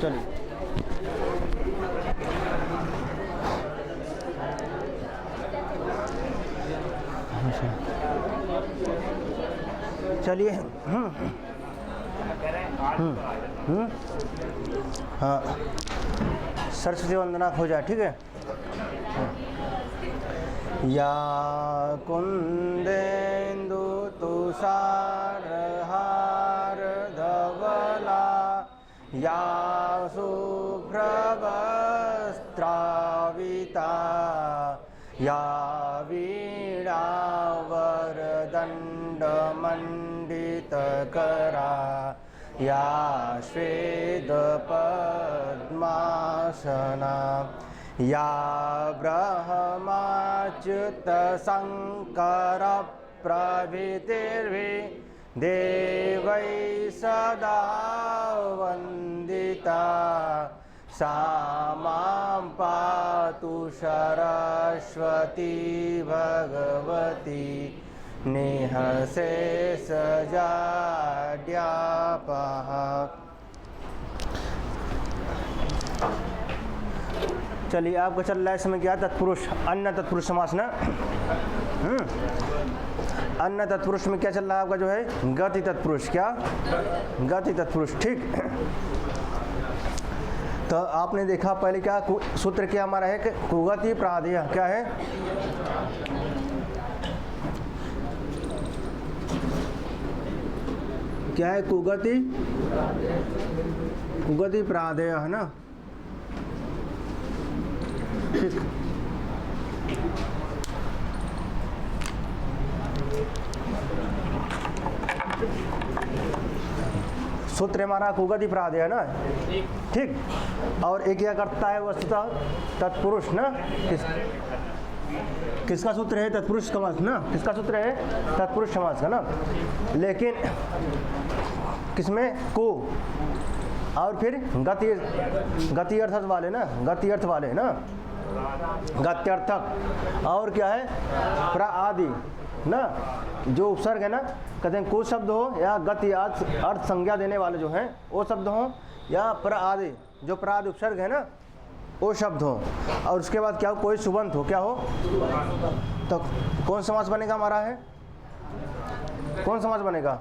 चलिए चलिए हाँ, सरस्वती वंदना हो जाए, ठीक है। या कुंदेन्दु तुषारहार धवला या शुभ्रवस्त्राविता या वीणावरदण्डमण्डितकरा या श्वेतपद्मासना या ब्रह्माच्युतशङ्करप्रभृतिर्भिः देवैः सदा वन्दिता सा मां पातु सरस्वती भगवती निःशेषजाड्यापः। चलिए, आपका चल रहा है इसमें क्या तत्पुरुष, अन्य तत्पुरुष समास ना। अन्य तत्पुरुष में क्या चल रहा है आपका जो है गति तत्पुरुष, क्या गति तत्पुरुष, ठीक। तो आपने देखा पहले क्या सूत्र क्या हमारा है कि कुगति प्रादेय क्या है, क्या है कुगति, कुगति प्रादेय है ना, ठीक। सूत्र हमारा कुगति प्रादेय है ना, ठीक। और एक क्या करता है वस्तुतः तत्पुरुष ना, किसका सूत्र है तत्पुरुष समास ना, किसका सूत्र है तत्पुरुष समास का ना। लेकिन किसमें को और फिर गति अर्थ वाले ना, गति अर्थ वाले ना, गत्यर्थक। और क्या है प्रा आदि ना, जो उपसर्ग है ना, कहते हैं को शब्द हो या गति अर्थ संज्ञा देने वाले जो हैं वो शब्द हो, या प्र आदि जो प्रादि उपसर्ग है ना वो शब्द हो। और उसके बाद क्या हो, कोई सुबंत हो, क्या हो, तो कौन समास बनेगा हमारा है, कौन समास बनेगा,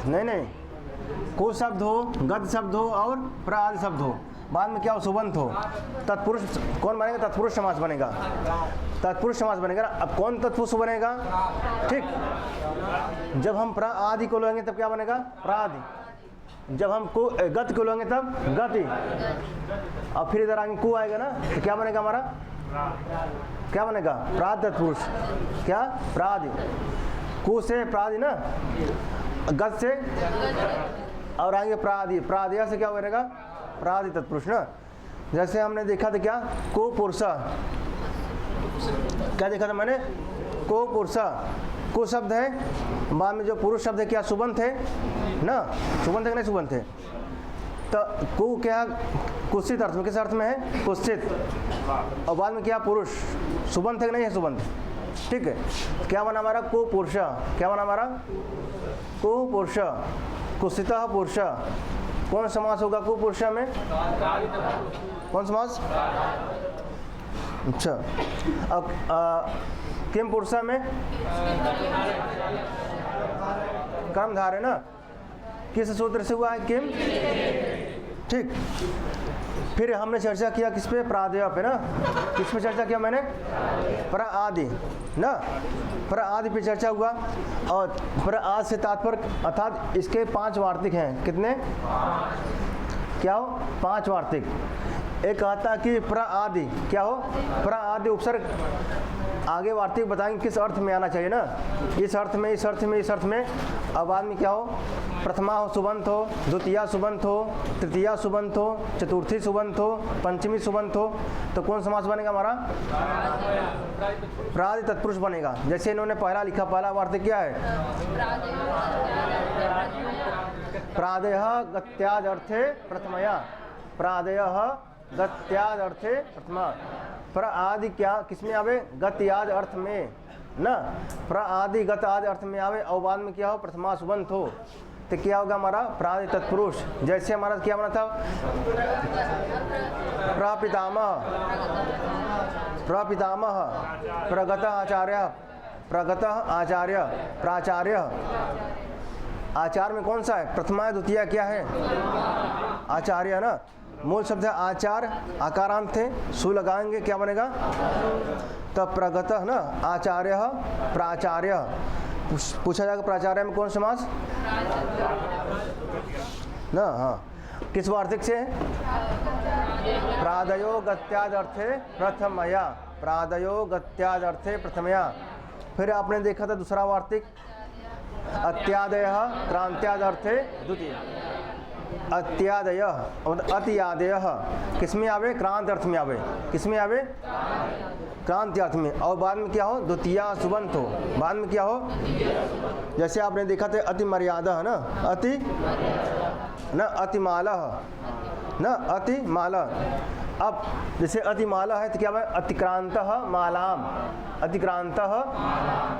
नहीं, को शब्द हो, गद शब्द हो और प्रादि शब्द हो, बाद में क्या हो सुबंत हो, तत्पुरुष कौन बनेगा, तत्पुरुष समास बनेगा, तत्पुरुष समास बनेगा। अब कौन तत्पुरुष बनेगा, ठीक। जब हम प्रा आदि को लेंगे तब क्या बनेगा प्रादि, जब हम को गति को लेंगे तब गति, और फिर इधर आगे को आएगा ना तो क्या बनेगा हमारा, क्या बनेगा प्राद तत्पुरुष, क्या प्रादि, को से प्रादि ना, गत से और आगे प्रादि, प्रादि से क्या बनेगा प्रादि तत्पुरुष ना। जैसे हमने देखा था क्या को पुरुषा, क्या देखा था मैंने, को पुरुषा, को शब्द है, बाद में जो पुरुष शब्द है क्या सुबंत है ना, सुबंत है कि नहीं सुबंत है, तो को क्या कुत्सित अर्थ में, किस अर्थ में है कुत्सित, और बाद में क्या पुरुष सुबंत है कि नहीं है सुबंत, ठीक है। क्या बना हमारा को पुरुषा, क्या बना हमारा को पुरुषा, कुत्सितः पुरुषा। कौन समास होगा को पुरुषा में, कौन समास, अच्छा। अब किम पुरुषा में कर्मधार है ना, किस सूत्र से हुआ है किम, ठीक। फिर हमने चर्चा किया किस पे, प्रादेय पे ना, किस पे चर्चा किया मैंने, प्र आदि ना, प्र आदि पे चर्चा हुआ। और प्र आदि से तात्पर्य अर्थात इसके 5 वार्तिक हैं, कितने, क्या हो 5 वार्तिक। एक आता कि प्र आदि क्या हो, प्र आदि उपसर्ग आगे वार्तिक बताएंगे किस अर्थ में आना चाहिए ना, इस अर्थ में, इस अर्थ में, इस अर्थ में। अब बाद में क्या हो, प्रथमा हो सुबंत हो, द्वितीया सुबंत हो, तृतीया सुबंत हो, चतुर्थी सुबंत हो, पंचमी सुबंत हो, तो कौन समास बनेगा हमारा प्रादि तत्पुरुष बनेगा। जैसे इन्होंने पहला लिखा, पहला वार्तिक क्या है, प्रादेय गत्याद अर्थे प्रथमया, प्रादेय गत्याद अर्थे प्रथमा। प्र आदि क्या किसमें आवे, गत्याद अर्थ में, ना, प्र आदि गत आदि अर्थ में आवे और बाद में क्या हो प्रथमा सुबंत हो, तो क्या होगा हमारा प्रादि तत्पुरुष। जैसे हमारा क्या बना था प्रपितामह, प्रपितामह, प्रगतः आचार्य, प्रगतः आचार्य, प्राचार्य। आचार्य में कौन सा है, प्रथमा है, द्वितीय क्या है आचार्य है ना। मूल शब्द है आचार्य, आकारांत थे, सु लगाएंगे क्या बनेगा तब प्रगतः ना, आचार्य, प्राचार्य। पूछा जाएगा प्राचार्य में कौन समास ना, हाँ किस वार्तिक से, प्रादयो गत्यादर्थे प्रथमया, प्रादयो गत्यादर्थे प्रथमया। फिर आपने देखा था दूसरा वार्तिक अत्यादय क्रांत्यादर्थे द्वितीय, अत्यादय अतियादय किसमें आवे क्रांति अर्थ में आवे, किसमें आवे क्रांति अर्थ में, और बाद में क्या हो द्वितीय सुबंत हो, बाद में क्या हो जैसे आपने देखा था अति मर्यादा है ना, अति न अतिमाला न अतिमाला। अब जैसे अतिमाला है तो क्या है अतिक्रांत मालाम, अतिक्रांत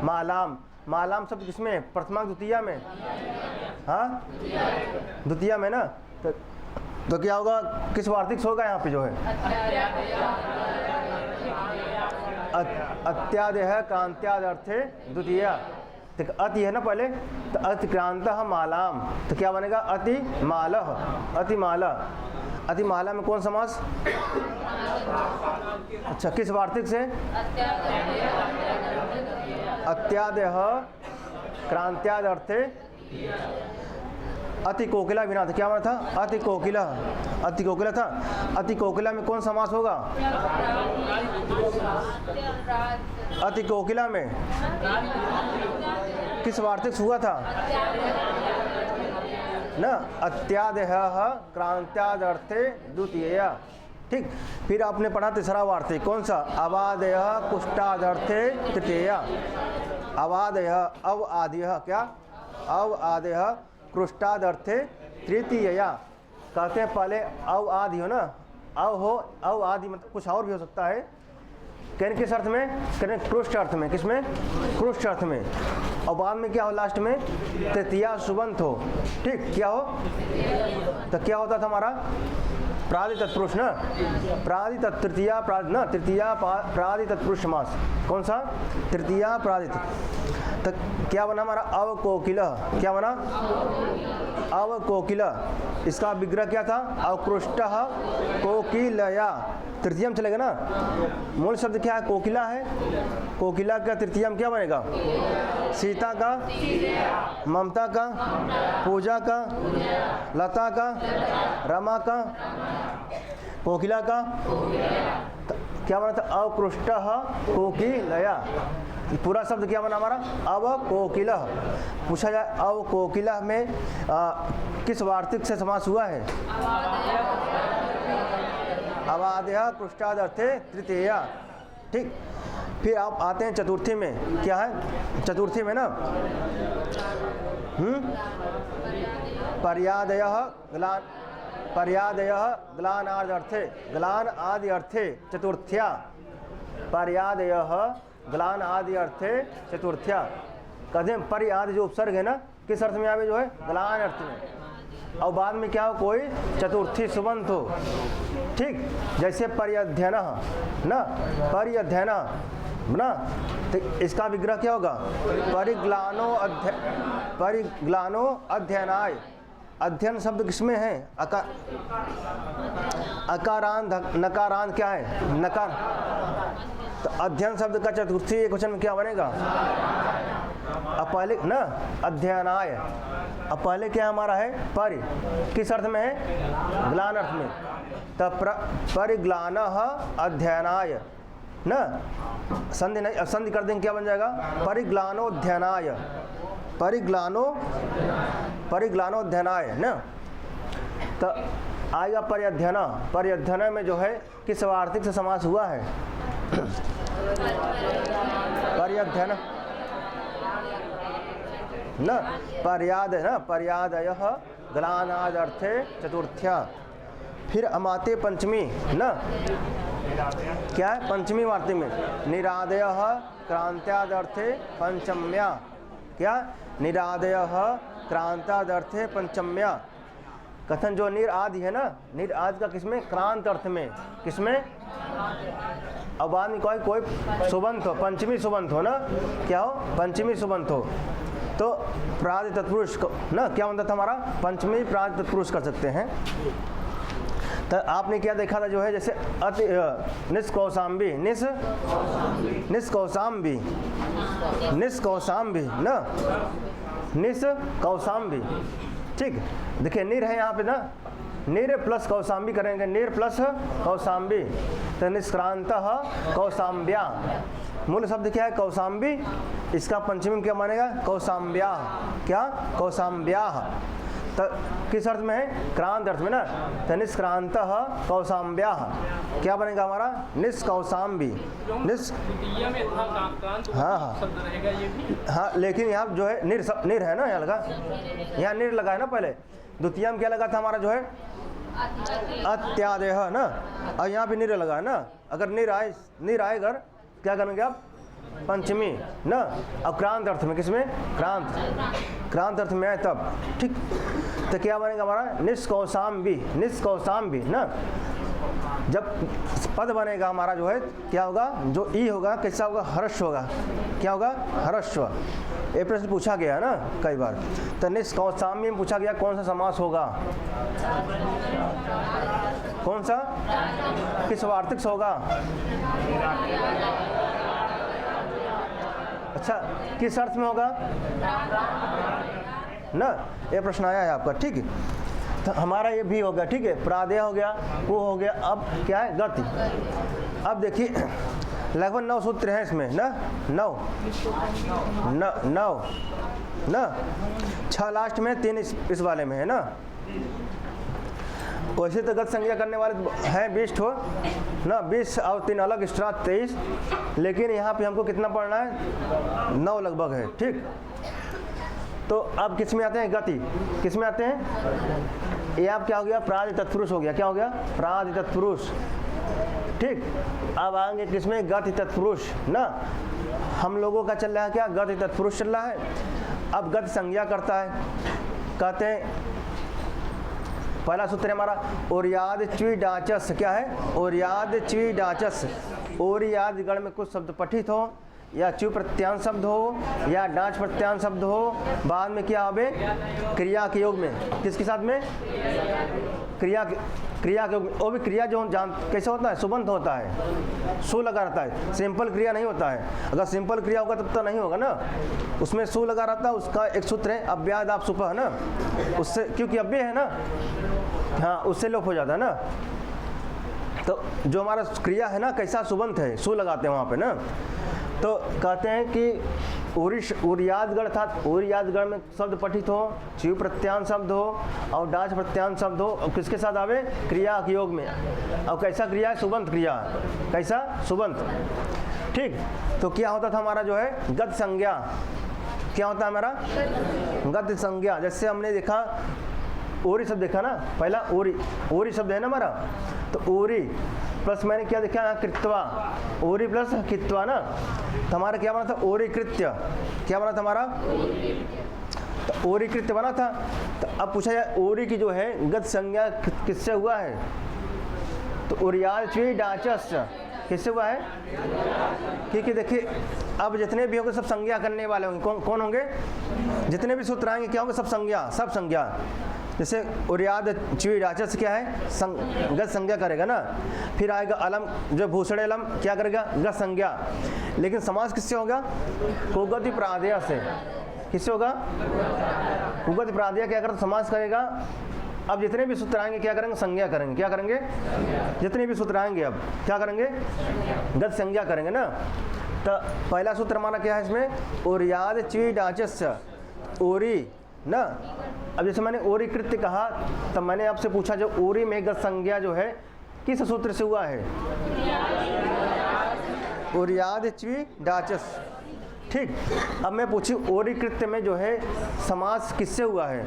मालाम। मालाम शब्द किसमें प्रथमा द्वितीय में, हाँ द्वितीय में ना, तो क्या होगा किस वार्तिक होगा यहाँ पे जो है अत्यादय है क्रांत्याद अर्थे द्वितीय, तो अति है ना पहले, तो अतिक्रांत मालाम, तो क्या बनेगा अतिमाल, अतिमाला। अतिमाला में कौन समास, अच्छा किस वार्तिक से अत्यादय क्रांत्याद अर्थे अति कोकिला बिना था, क्या बना था अति कोकिला, अति कोकिला था। अति कोकिला में कौन समास होगा, अति कोकिला में किस वार्तिक हुआ था ना, अत्यादय क्रांत्याद अर्थे द्वितीय। ठीक, फिर आपने पढ़ा तीसरा वार्तिक कौन सा, अवादय कुष्ठादर्थे तृतीय, अवादय अव आदय, क्या अव आदय कृष्टादर्थे तृतीय। कहते हैं पहले अव आदि हो ना, अव हो अव आदि मतलब कुछ और भी हो सकता है, कहने किस अर्थ में, कहने कृष्ट अर्थ में, किसमें कृष्ट अर्थ में, और बाद में क्या हो लास्ट में तृतीय सुबंत हो। ठीक, क्या हो तो क्या होता था हमारा प्रादि तत्पुरुष ना, प्रादि तृतीय प्रादि ना, तृतीय प्रादि तत्पुरुष समास, कौन सा तृतीय प्रादि। तो क्या बना हमारा अवकोकिल, क्या बना अवकोकिल, इसका विग्रह क्या था अवकृष्ट कोकिलया, तृतीयम चलेगा ना। मूल शब्द क्या है कोकिला है, कोकिला का तृतीयम क्या बनेगा सीता का, ममता का, पूजा का, लता का, रमा का, कोकिला का, क्या बना था अवकृष्ट कोकिलया। पूरा शब्द क्या बना हमारा अवकोकिल। पूछा जाए अवकोकिल में किस वार्तिक से समास हुआ है, अवादय पृष्ठादर्थे तृतीय। ठीक, फिर आप आते हैं चतुर्थी में, क्या है चतुर्थी में ना पर्यादय ग्लान, पर्यादय ग्लान आदि अर्थे, ग्लान आदि अर्थे चतुर्थ्या, पर्यादय ग्लान आदि अर्थे चतुर्थ्या। कहते हैं परि आदि जो उपसर्ग है ना किस अर्थ में आवे जो है ग्लान अर्थ में, और बाद में क्या हो कोई चतुर्थी सुबंत हो। ठीक, जैसे पर्यध्ययन ना, पर्यध्ययन ना, तो इसका विग्रह क्या होगा परिग्लानो अध्ययनाय। अध्ययन शब्द किसमें है अकारांत, नकारांत क्या है नकार, तो अध्ययन शब्द का चतुर्थी एक वचन में क्या बनेगा अब पहले ना अध्ययनाय। अब पहले क्या हमारा है परि, किस अर्थ में है ग्लान अर्थ में, तब परिग्लान अध्ययनाय ना, संधि नहीं, संधि कर देंगे क्या बन जाएगा परिग्लानोध्ययनाय, परिग्लानोध्ययनाय ना। तो आएगा पर्यध्ययन, पर्यध्ययन में जो है किस वार्तिक से समास हुआ है पर्यध्ययन न, पर्यादय न, पर्यादय ग्लानादर्थे चतुर्थ्या। फिर अमाते पंचमी न, क्या है? पंचमी वार्तिक में निरादयः क्रांत्यादर्थे पंचम्या। क्या? निरादयः क्रांतादर्थे पंचम्या। कथन जो निर आदि है ना, निर आदि का किसमें? क्रांत अर्थ में। किसमें? अब बाद में कोई सुबंत हो, पंचमी सुबंत हो ना, क्या हो? पंचमी सुबंत हो तो प्रादि तत्पुरुष ना क्या होता था हमारा? पंचमी प्रादि तत्पुरुष कर सकते हैं। तो आपने क्या देखा था जो है, जैसे अति निष्कौशाम्बी, निष्कौशाम्बी ना, निष्कौशाम्बी। ठीक, देखिए निर है यहाँ पे ना, निर प्लस कौशाम्बी करेंगे, निर प्लस कौशाम्बी तो निष्क्रांतः कौशाम्ब्या। मूल शब्द क्या है? कौशाम्बी। इसका पंचमी में क्या मानेगा? कौशाम्ब्या। क्या? कौशाम्ब्या। तो किस अर्थ में है? क्रांत अर्थ में ना, तो निष्क्रांतः कौशाम्ब्या क्या बनेगा हमारा? निष्कौशाम्बी। हाँ, लेकिन यहाँ जो है निर है ना, यहाँ लगा, यहाँ निर लगा है ना पहले। द्वितीय में क्या लगा था हमारा जो है? अत्यादेह ना, और यहाँ भी निर लगा है ना। अगर निर आए अगर क्या करेंगे आप? पंचमी ना। अब क्रांत अर्थ में, किसमें? क्रांत अर्थ में आए तब। ठीक, तो क्या बनेगा हमारा? निष्कौशाम्बी ना। जब पद बनेगा हमारा जो है, क्या होगा? जो ई होगा कैसा होगा? हर्ष होगा। क्या होगा? हर्ष्व। ये प्रश्न पूछा गया है ना कई बार। तो निष्कौशाम्बी में पूछा गया कौन सा समास होगा? कौन सा? किस वार्तिक से होगा? अच्छा, किस अर्थ में होगा ना? ये प्रश्न आया है आपका। ठीक है, तो हमारा ये भी हो गया। ठीक है, प्रादेय हो गया, वो हो गया। अब क्या है? गति। अब देखिए लगभग 9 सूत्र हैं इसमें ना, 9 ना, 6 लास्ट में, 3 इस वाले में है ना। वैसे तो गत संज्ञा करने वाले हैं 20 ठो ना, 20 और 3 अलग एक्स्ट्रा 23, लेकिन यहाँ पे हमको कितना पढ़ना है? 9 लगभग है। ठीक, तो अब किस में आते हैं? गति। किस में आते हैं? ये आप क्या हो गया? प्रादि तत्पुरुष हो गया। क्या हो गया? प्रादि तत्पुरुष। ठीक, अब आएंगे किसमें? गति तत्पुरुष ना। हम लोगों का चल रहा है क्या? गति तत्पुरुष चल रहा है। अब गति संज्ञा करता है, कहते हैं पहला सूत्र हमारा ओरियाद च्वी डाचस। क्या है? ओरियाद च्वी डाचस। ओरियाद गण में कुछ शब्द पठित हो, या च्यू प्रत्यांश शब्द हो, या डांच प्रत्यांश शब्द हो, बाद में क्या হবে? क्रिया के योग में। किसके साथ में? क्रिया के योग में। वो भी क्रिया जो कैसे होता है? सुबंत होता है, सु लगा रहता है। सिंपल क्रिया नहीं होता है। अगर सिंपल क्रिया होगा तब तो नहीं होगा ना, उसमें सु लगा रहता है। उसका एक सूत्र है अव्याद आप सुपह है ना, उससे, क्योंकि अव्यय है ना, हाँ, उससे लोप हो जाता है ना। तो जो हमारा क्रिया है ना, कैसा सुबंत है, सु लगाते हैं वहाँ पे ना। तो कहते हैं कि ओरियादगण अर्थात ओरियादगण में शब्द पठित हो, च्यू प्रत्यांश शब्द हो और डाच प्रत्यांश शब्द हो, और किसके साथ आवे? क्रिया के योग में। और कैसा क्रिया है? सुबंत क्रिया। कैसा? सुबंत। ठीक, तो क्या होता था हमारा जो है? गत संज्ञा। क्या होता है हमारा? गत संज्ञा। जैसे हमने देखा ओरी शब्द देखा ना, पहला ओरी शब्द है ना हमारा, तो ओरी प्लस मैंने क्या देखा? कृत्वा। ओरी प्लस कित्वा ना, तो हमारा क्या बना था? ओरी कृत्य। क्या बना था हमारा? तो ओरी कृत्य बना था। तो अब पूछा जाए ओरी की जो है गत संज्ञा किससे हुआ है? तो ओरियाद च्वी डाचस किससे हुआ है? क्योंकि देखिए अब जितने भी होंगे सब संज्ञा करने वाले होंगे। कौन होंगे? जितने भी सूत्र आएंगे क्या होंगे? सब संज्ञा। जैसे ओरियाद च्वी डाचस क्या है? गत संज्ञा करेगा ना। फिर आएगा अलम, जो भूषण अलम क्या करेगा? गत संज्ञा। लेकिन समास किससे होगा? कुगति प्रादेय से। किससे होगा? कुगति प्रादेय क्या करता? समास करेगा। अब जितने भी सूत्र आएंगे क्या करेंगे? संज्ञा करेंगे। क्या करेंगे? जितने भी सूत्र आएंगे अब क्या करेंगे? गत संज्ञा करेंगे ना। तो पहला सूत्र हमारा क्या है इसमें? ओरियाद च्वी डाचस, ओरी ना। अब जैसे मैंने ओरी कृत्य कहा, तब मैंने आपसे पूछा जो ओरी में गत संज्ञा जो है किस सूत्र से हुआ है? ओरियाद च्वी डाचस। ठीक, अब मैं पूछी ओरी कृत्य में जो है समास किससे हुआ है?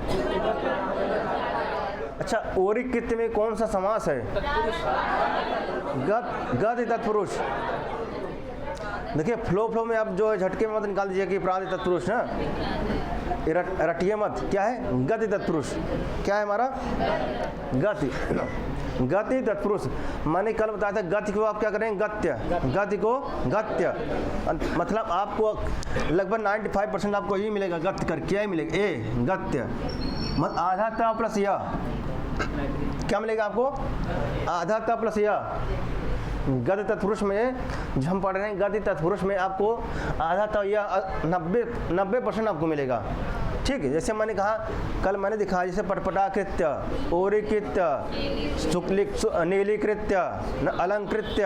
अच्छा, ओरिक कृत्य में कौन सा समास है? गति तत्पुरुष। देखिए फ्लो में आप जो है झटके में मत निकाल दीजिए कि प्रादि तत्पुरुष ना, रटिए मत। क्या है? गति तत्पुरुष। क्या है हमारा? गति तत्पुरुष। मैंने कल बताया था गति को आप क्या करेंगे? गत्य। गति को गत्य, मतलब आपको लगभग 95% आपको यही मिलेगा, गत्य कर क्या ही मिलेगा? ए गत्य मत आधा त प्लस या क्या मिलेगा आपको? आधा त प्लस या। गति तत्पुरुष में जो हम पढ़ रहे हैं, गति तत्पुरुष में आपको आधा तो या 90% आपको मिलेगा। ठीक है, जैसे मैंने कहा कल मैंने दिखाया, जैसे पटपटाकृत्य, ओरिकृत्य, नीलीकृत्य, न अलंकृत्य,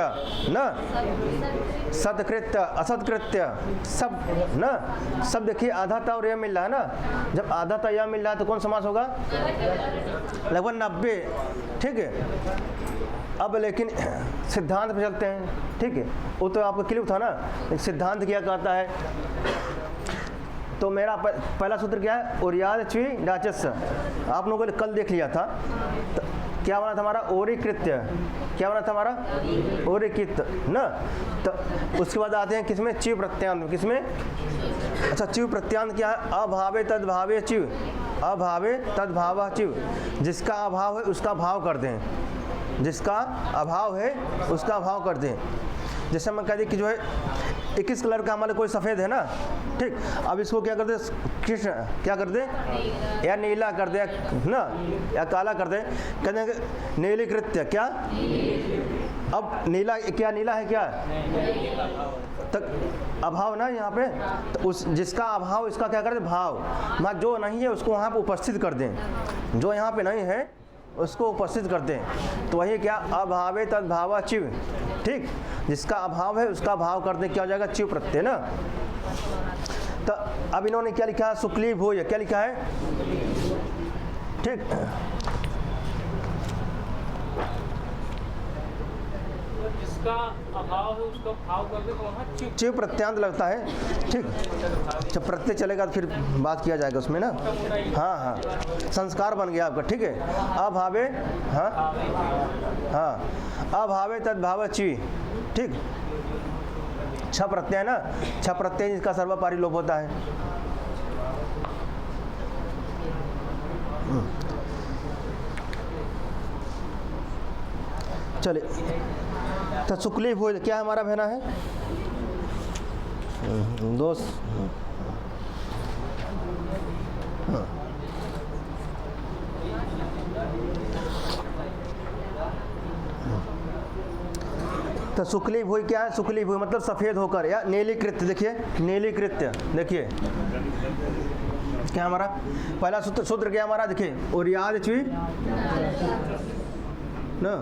न सतकृत्य, असत्कृत्य, सब न सब देखिए आधा ता और यह मिल रहा है ना। जब आधा ता यह मिल रहा है तो कौन समास होगा? लगभग 90। ठीक है, अब लेकिन सिद्धांत पे चलते हैं। ठीक है, वो तो आपको क्लियर था ना, सिद्धांत क्या कहता है। तो मेरा पहला सूत्र क्या है? ओरियाद च्वी डाचस। आप लोगों ने कल देख लिया था। तो क्या बना था हमारा? ओरिकृत्य। क्या बना था हमारा? ओरिकृत्य ना। तो उसके बाद आते हैं किसमें? च्यू प्रत्यांत। किसमें? अच्छा, च्यू प्रत्यांत क्या है? अभावे तद्भावे च्यू। अभावे तद्भाव च्यू। जिसका अभाव है उसका भाव कर दें। जिसका अभाव है उसका भाव कर दें। जैसे मैं कह दी कि जो है 21 कलर का हमारे कोई सफ़ेद है ना। ठीक, अब इसको क्या कर दे? कृष्ण क्या कर दे? या नीला कर दे ना, या काला कर दे। कहते हैं नीली कृत्य। क्या? अब नीला क्या? नीला है क्या? तक अभाव ना यहाँ पे। तो उस जिसका अभाव इसका क्या कर दे? भाव। वहाँ जो नहीं है उसको वहाँ पे उपस्थित कर दें। जो यहाँ पे नहीं है उसको उपस्थित करते हैं। तो वही क्या? अभावे तद्भावा चिव। ठीक, जिसका अभाव है उसका भाव कर दें। क्या हो जाएगा? चिव प्रत्यय ना। तो अब इन्होंने क्या लिखा है? शुक्ली भूय। क्या लिखा है? ठीक, जिसका अभाव है उसका भाव कर दे तो वहाँ चिव प्रत्यांत लगता है। ठीक, जब प्रत्यय चलेगा तो फिर बात किया जाएगा उसमें ना। हाँ हाँ, संस्कार बन गया आपका। ठीक है, अभावे, हाँ हाँ, अभावे तद्भाव ची। ठीक, छ प्रत्यय ना, छ प्रत्यय जिसका सर्वपारी लोप होता है। चले, तो शुक्ली भूय क्या हमारा बहना है? दोस्त हाँ। तो शुक्ली भूय क्या है? शुक्ली भूय मतलब सफ़ेद होकर, या नीलीकृत्य। देखिए नीलीकृत्य, देखिए क्या हमारा पहला सूत्र क्या हमारा? देखिए ओरियाद च्वी ना,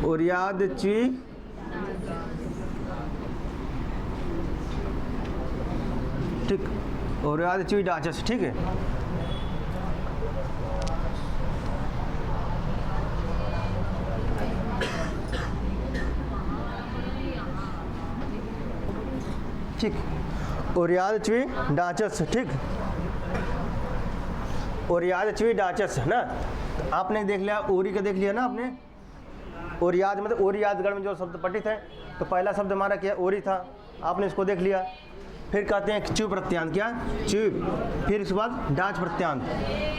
ओरियाद च्वी ठीक, ओरियाद च्वी डाचस। ठीक है, ठीक, ओरियाद च्वी डाचस। ठीक, ओरियाद च्वी डाचस ना। आपने देख लिया, ओरी का देख लिया ना आपने। ओरियाद मतलब ओरियादगढ़ में जो शब्द पठित है, तो पहला शब्द हमारा क्या? ओरी था, आपने इसको देख लिया। फिर कहते हैं च्यू प्रत्यांत। क्या? च्यू। फिर इसके बाद डाच प्रत्यांत।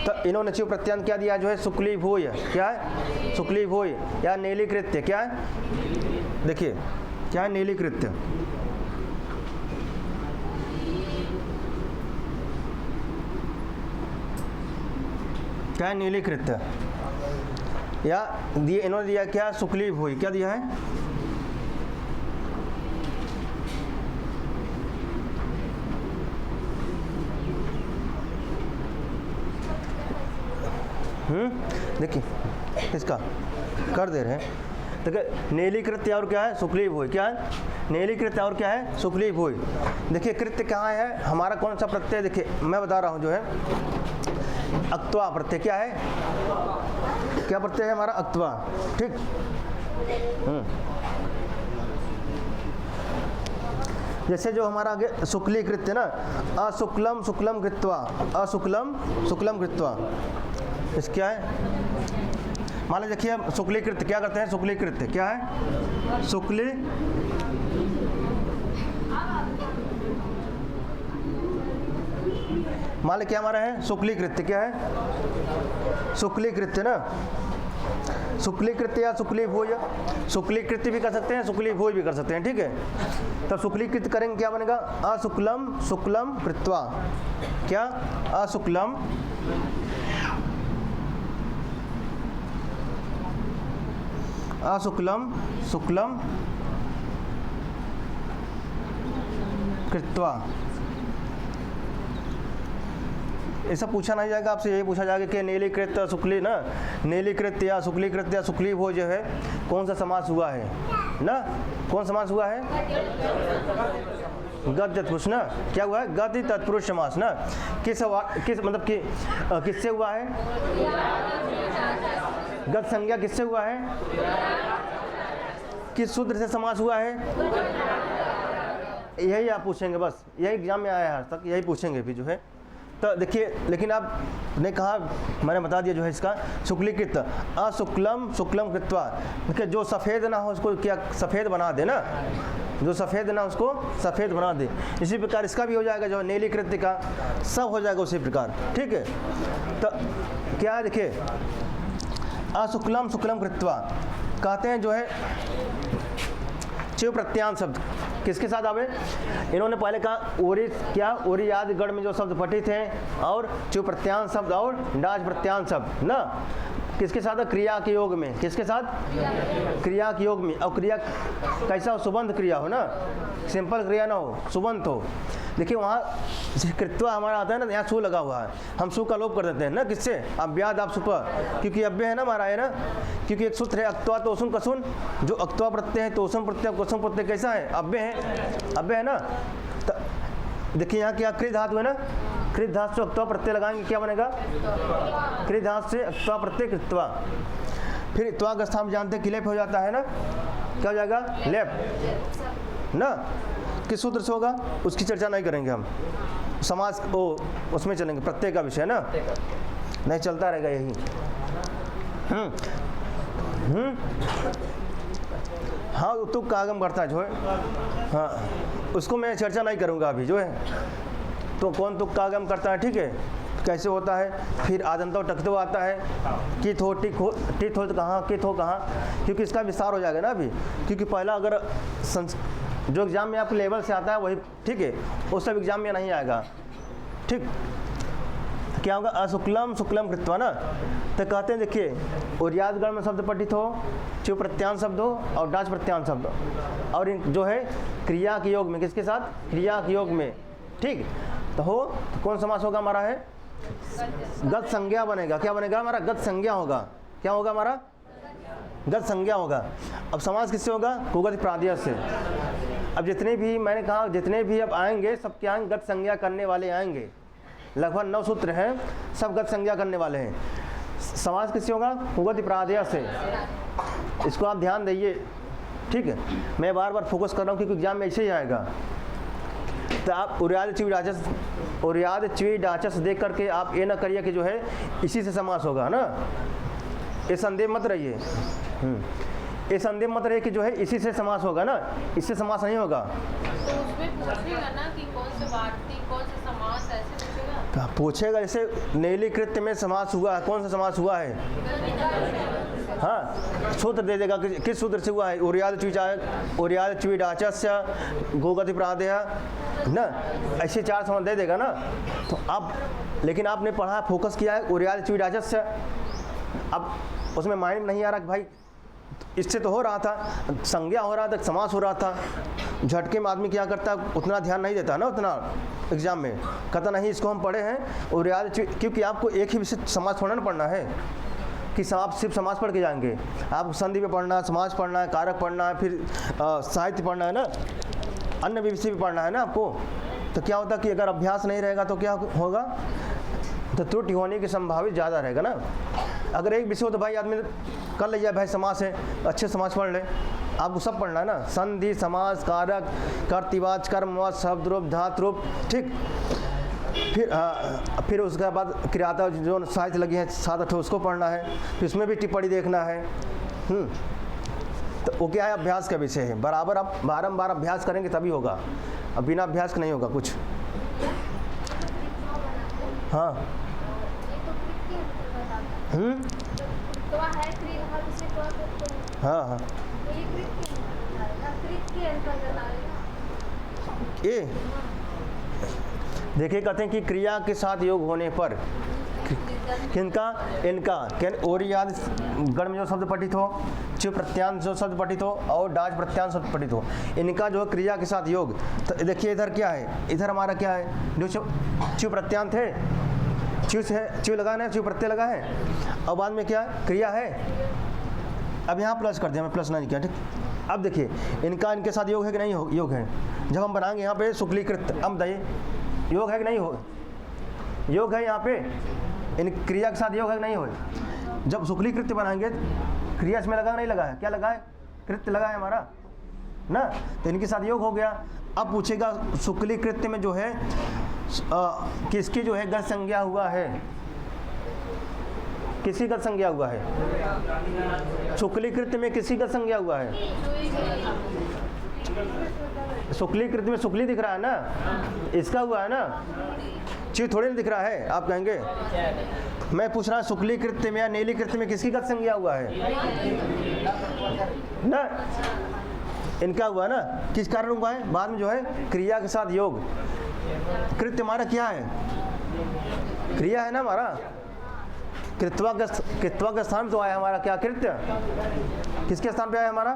तो इन्होंने च्यू प्रत्यांत क्या दिया? जो है शुक्ली भूय। क्या है? शुक्ली भूय या नीलीकृत्य। क्या है? देखिए क्या है? नीलीकृत्य। क्या है? नीलीकृत्य। या दिए इन्होंने दिया क्या? शुक्ली भूय। क्या दिया है? देखिए इसका कर दे रहे हैं। देखिए नीलीकृत्य और क्या है? शुक्ली भूय। क्या है? नीलीकृत्य और क्या है? शुक्ली भूय। देखिए कृत्य कहाँ है हमारा? कौन सा प्रत्यय? देखिए मैं बता रहा हूँ, जो है अक्त्वा प्रत्यय। क्या है? क्या प्रत्यय है हमारा? अक्त्वा। ठीक, जैसे जो हमारा आगे शुक्ली कृत्य ना, अशुक्लम शुक्लम कृत्वा, अशुक्लम शुक्लम कृत्वा। इस क्या है, मान लीजिए देखिए हम शुक्लीकृत क्या करते हैं, शुक्लीकृत क्या है, शुक्ली मान लीजिए क्या हमारा है, शुक्लीकृत क्या है, शुक्लीकृत ना, शुक्लीकृत या शुक्ली भोज, शुक्लीकृत भी कर सकते हैं, शुक्ली भोज भी कर सकते हैं, ठीक है। तब शुक्लीकृत करेंगे क्या बनेगा, अशुक्लम शुक्लम कृत्वा, क्या अशुक्लम अशुक्लम शुक्लम कृत्वा। ऐसा पूछा नहीं जाएगा आपसे, यही पूछा जाएगा कि नीलीकृत शुक्ली ना, नीलीकृत या शुक्लीकृत या शुक्ली भोज जो है कौन सा समास हुआ है ना, कौन समास हुआ है, गत तत्पुरुष ना, क्या हुआ है, गति तत्पुरुष समास ना, किस मतलब कि किससे हुआ है, गत संज्ञा किससे हुआ है, किस सूत्र से समास हुआ है, यही आप पूछेंगे, बस यही एग्जाम में आया है आज तक, यही पूछेंगे भी जो है। तो देखिए, लेकिन आपने कहा, मैंने बता दिया जो है इसका शुक्लीकृत अशुक्लम शुक्लम कृत्वा, देखिए जो सफ़ेद ना हो उसको क्या सफ़ेद बना दे ना, जो सफ़ेद ना उसको सफ़ेद बना दे। इसी प्रकार इसका भी हो जाएगा जो नीलीकृत का, सब हो जाएगा उसी प्रकार, ठीक है। तो क्या है देखिए, अशुक्लम शुक्लम कृत्वा कहते हैं जो है चिव प्रत्यांत शब्द किसके साथ आवे, इन्होंने पहले कहा ओरी क्या, ओरी आदि गण में जो शब्द पठित हैं और चिव प्रत्यांत शब्द और डाज प्रत्यांत शब्द ना, किसके साथ, क्रिया के योग में, किसके साथ, क्रिया के योग में। और क्रिया कैसा हो, सुबंध क्रिया हो ना, सिंपल क्रिया ना हो, सुबंध हो। देखिए वहाँ कृत्वा हमारा आता है ना, यहाँ सु लगा हुआ है, हम सु का लोप कर देते हैं ना, किससे, अव्याद आप सुप, क्योंकि अव्य है ना हमारा, है ना, क्योंकि एक सूत्र है अक्त्वा तोसुन कसुन, जो अक्त्वा प्रत्यय है, तोसुन प्रत्यय कसुन प्रत्यय कैसा है, अव्य है, अव्य है ना। देखिए यहाँ क्या कृत धातु है ना, कृत धातु से अक्त्वा प्रत्यय लगाएंगे क्या बनेगा, कृत धातु से अक्त्वा प्रत्यय कृत्वा। फिर त्वा का स्थान जानते हैं कि लेप हो जाता है ना, क्या हो जाएगा, लेप ना, किस सूत्र से होगा उसकी चर्चा नहीं करेंगे हम, समाज ओ उसमें चलेंगे, प्रत्यय का विषय ना, नहीं चलता रहेगा यही। हाँ तुक का आगम करता है जो है, हाँ उसको मैं चर्चा नहीं करूँगा अभी जो है, तो कौन तुक का आगम करता है, ठीक है, कैसे होता है। फिर आदंतो टकतो आता है, कित हो टिक हो, टित हो तो कहाँ, कित हो कहाँ, क्योंकि इसका विस्तार हो जाएगा ना अभी, क्योंकि पहला अगर जो एग्ज़ाम में आपके लेवल से आता है वही, ठीक है, वो सब एग्ज़ाम में नहीं आएगा, ठीक। क्या होगा, अशुक्लम शुक्लम कृत्वा ना, तो कहते हैं देखिए उर्याद गण में शब्द पठित हो, चिव प्रत्यांत शब्द हो और डाच प्रत्यांत शब्द हो, और जो है क्रिया के योग में, किसके साथ, क्रिया के योग में, ठीक। तो हो तो कौन समास होगा हमारा है, गत संज्ञा बनेगा, क्या बनेगा हमारा, गत संज्ञा होगा, क्या होगा हमारा, गत संज्ञा होगा। अब समास किससे होगा, कुगत प्रादेय से। अब जितने भी मैंने कहा, जितने भी अब आएंगे सब क्या गत संज्ञा करने वाले आएंगे, लगभग 9 सूत्र हैं, सब गत संज्ञा करने वाले हैं। समास किससे होगा, कुगत प्रादेय से, इसको आप ध्यान दीजिए, ठीक है। मैं बार बार फोकस कर रहा हूँ क्योंकि एग्जाम में ऐसे ही आएगा। तो आप उर्याद च्वी डाचस देख करके आप ये ना करिए कि जो है इसी से समास होगा ना, ये संदेह मत रहिए, ये संदेह मत रहिए कि जो है इसी से समास होगा ना, इससे समास नहीं होगा। तो उसमें पूछेगा ना कि कौन से वार्तिक, कौन सा समास, ऐसे पूछेगा, पूछेगा जैसे नीलीकृत में समास हुआ है, कौन सा समास हुआ है, हाँ सूत्र दे देगा कि किस सूत्र से हुआ है, उर्याद च्वी डाचस्य गोगति प्रादेय ना, ऐसे 4 समास दे देगा ना। तो अब लेकिन आपने पढ़ा, फोकस किया है उर्याद च्वी डाचस्य, अब उसमें माइंड नहीं आ रहा कि भाई इससे तो हो रहा था, संज्ञा हो रहा था, समास हो रहा था, झटके में आदमी क्या करता है, उतना ध्यान नहीं देता ना, उतना एग्जाम में कहता नहीं इसको हम पढ़े हैं और याद, क्योंकि आपको एक ही विषय समाज थोड़ा ना पढ़ना है कि आप सिर्फ समाज पढ़ के जाएंगे, आपको संधि पे पढ़ना है, समाज पढ़ना है, कारक पढ़ना है, फिर साहित्य पढ़ना है ना, अन्य विषय भी पढ़ना है ना आपको। तो क्या होता कि अगर अभ्यास नहीं रहेगा तो क्या होगा, तो त्रुटि होने की संभावित ज़्यादा रहेगा ना। अगर एक विषय हो तो भाई आदमी कर लिया, भाई समास है, अच्छे समास पढ़ ले, आपको सब पढ़ना है ना, संधि समास कारक कर्तृवाच कर्मवाच शब्द रूप धातु रूप, ठीक। फिर उसके बाद क्रियाता जो साहित्य लगी है 7-8 उसको पढ़ना है, फिर उसमें भी टिप्पणी देखना है। तो वो क्या है, अभ्यास का विषय है। बराबर आप बारंबार अभ्यास करेंगे तभी होगा, अब बिना अभ्यास के नहीं होगा कुछ। हाँ हाँ हाँ ये देखिए, कहते हैं कि क्रिया के साथ योग होने पर किनका, इनका और याद गण में जो शब्द पठित हो, च्यू प्रत्यांश जो शब्द पठित हो और डाच प्रत्यांश शब्द पठित हो, इनका जो क्रिया के साथ योग। तो देखिए इधर क्या है, इधर हमारा क्या है, जो च्यू प्रत्यांश है, च्यू है, च्यू लगा है, च्यू प्रत्यय लगा है, और बाद में क्या क्रिया है। अब यहाँ प्लस कर दिया, मैं प्लस नहीं किया, ठीक। अब देखिए इनका इनके साथ योग है कि नहीं योग है। जब हम बनाएंगे यहाँ पे शुक्लीकृत, अब बताइए योग है कि नहीं हो, योग है यहाँ पे, इन क्रिया के साथ योग है कि नहीं हो। जब शुक्लीकृत बनाएंगे क्रिया इसमें लगा नहीं लगा है, क्या लगा है, कृत्य लगा है हमारा ना, तो इनके साथ योग हो गया। अब पूछेगा शुक्लीकृत में जो है किसकी जो है गत संज्ञा हुआ है, किसी का संज्ञा हुआ है, शुक्लीकृत में किसी का संज्ञा हुआ है। शुक्लीकृत में शुक्ली दिख रहा है ना, इसका हुआ है ना, च्यू थोड़ी ना दिख रहा है। आप कहेंगे मैं पूछ रहा हूँ शुक्लीकृत में या नीलीकृत में किसकी गत संज्ञा हुआ है ना, इनका हुआ ना, किस कारण हुआ है, बाद में जो है क्रिया के साथ योग। कृत्य हमारा क्या है, क्रिया है ना हमारा, कृत्वा के स्थान तो आया हमारा क्या, कृत्य किसके स्थान पे आया हमारा,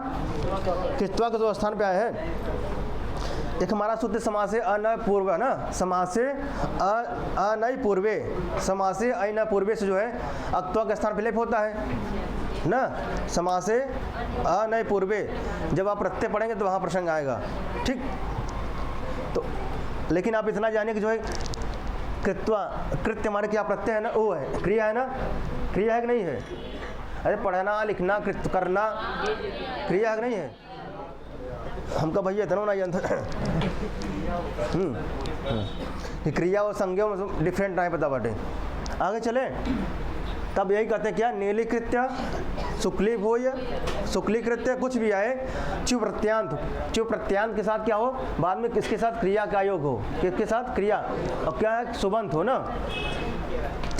कृत्वा के तो स्थान पे आया है। एक हमारा सूत्र समास से अनय पूर्व है ना, समास से अनय पूर्वे, समास से अनय पूर्वे से जो है अक्त्वा के स्थान पे लेप होता है ना, समास से अनय पूर्वे। जब आप प्रत्यय पढ़ेंगे तो वहाँ प्रसंग आएगा, ठीक। तो लेकिन आप इतना जानिए कि जो है कृत्वा, कृत्य हमारे क्या प्रत्यय है ना, वो है, क्रिया है ना, क्रिया है कि नहीं है। अरे पढ़ना लिखना कृत्य करना क्रिया है कि नहीं है। हमका भैया इतना ना जानता क्रिया और संज्ञा में डिफरेंट नहीं पता बाटे। आगे चले, तब यही कहते हैं क्या, नीलीकृत्य, शुक्ली भूय, शुक्लीकृत्य कुछ भी आए, च्यू प्रत्यांत, च्यू प्रत्यांत के साथ क्या हो, बाद में किसके साथ क्रिया का योग हो, किसके साथ क्रिया, और क्या है सुबंत हो ना,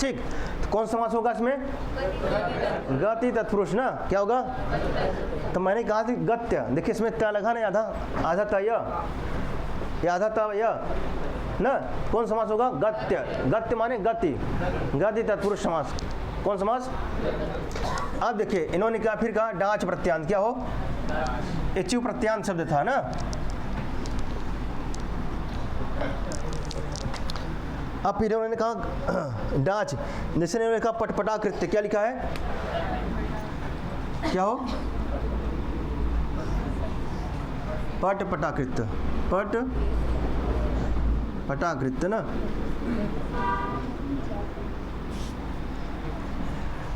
ठीक। तो कौन समास होगा इसमें, गति तत्पुरुष ना, क्या होगा। तो मैंने कहा थी गत्य, देखिए इसमें त्या लगा नहीं, आधा आधा तय या आधा तय ना, कौन समास होगा, गत्य, गत्य माने गति, गति तत्पुरुष समास, कौन समास। अब देखिए इन्होंने क्या फिर कहा डाच प्रत्यांत, क्या हो, च्यू प्रत्यांत शब्द था ना। अब फिर उन्होंने कहा डाच, जैसे उन्होंने कहा पटपटा कृत्य, क्या लिखा है, क्या हो, पट पटाकृत, पट पटाकृत ना,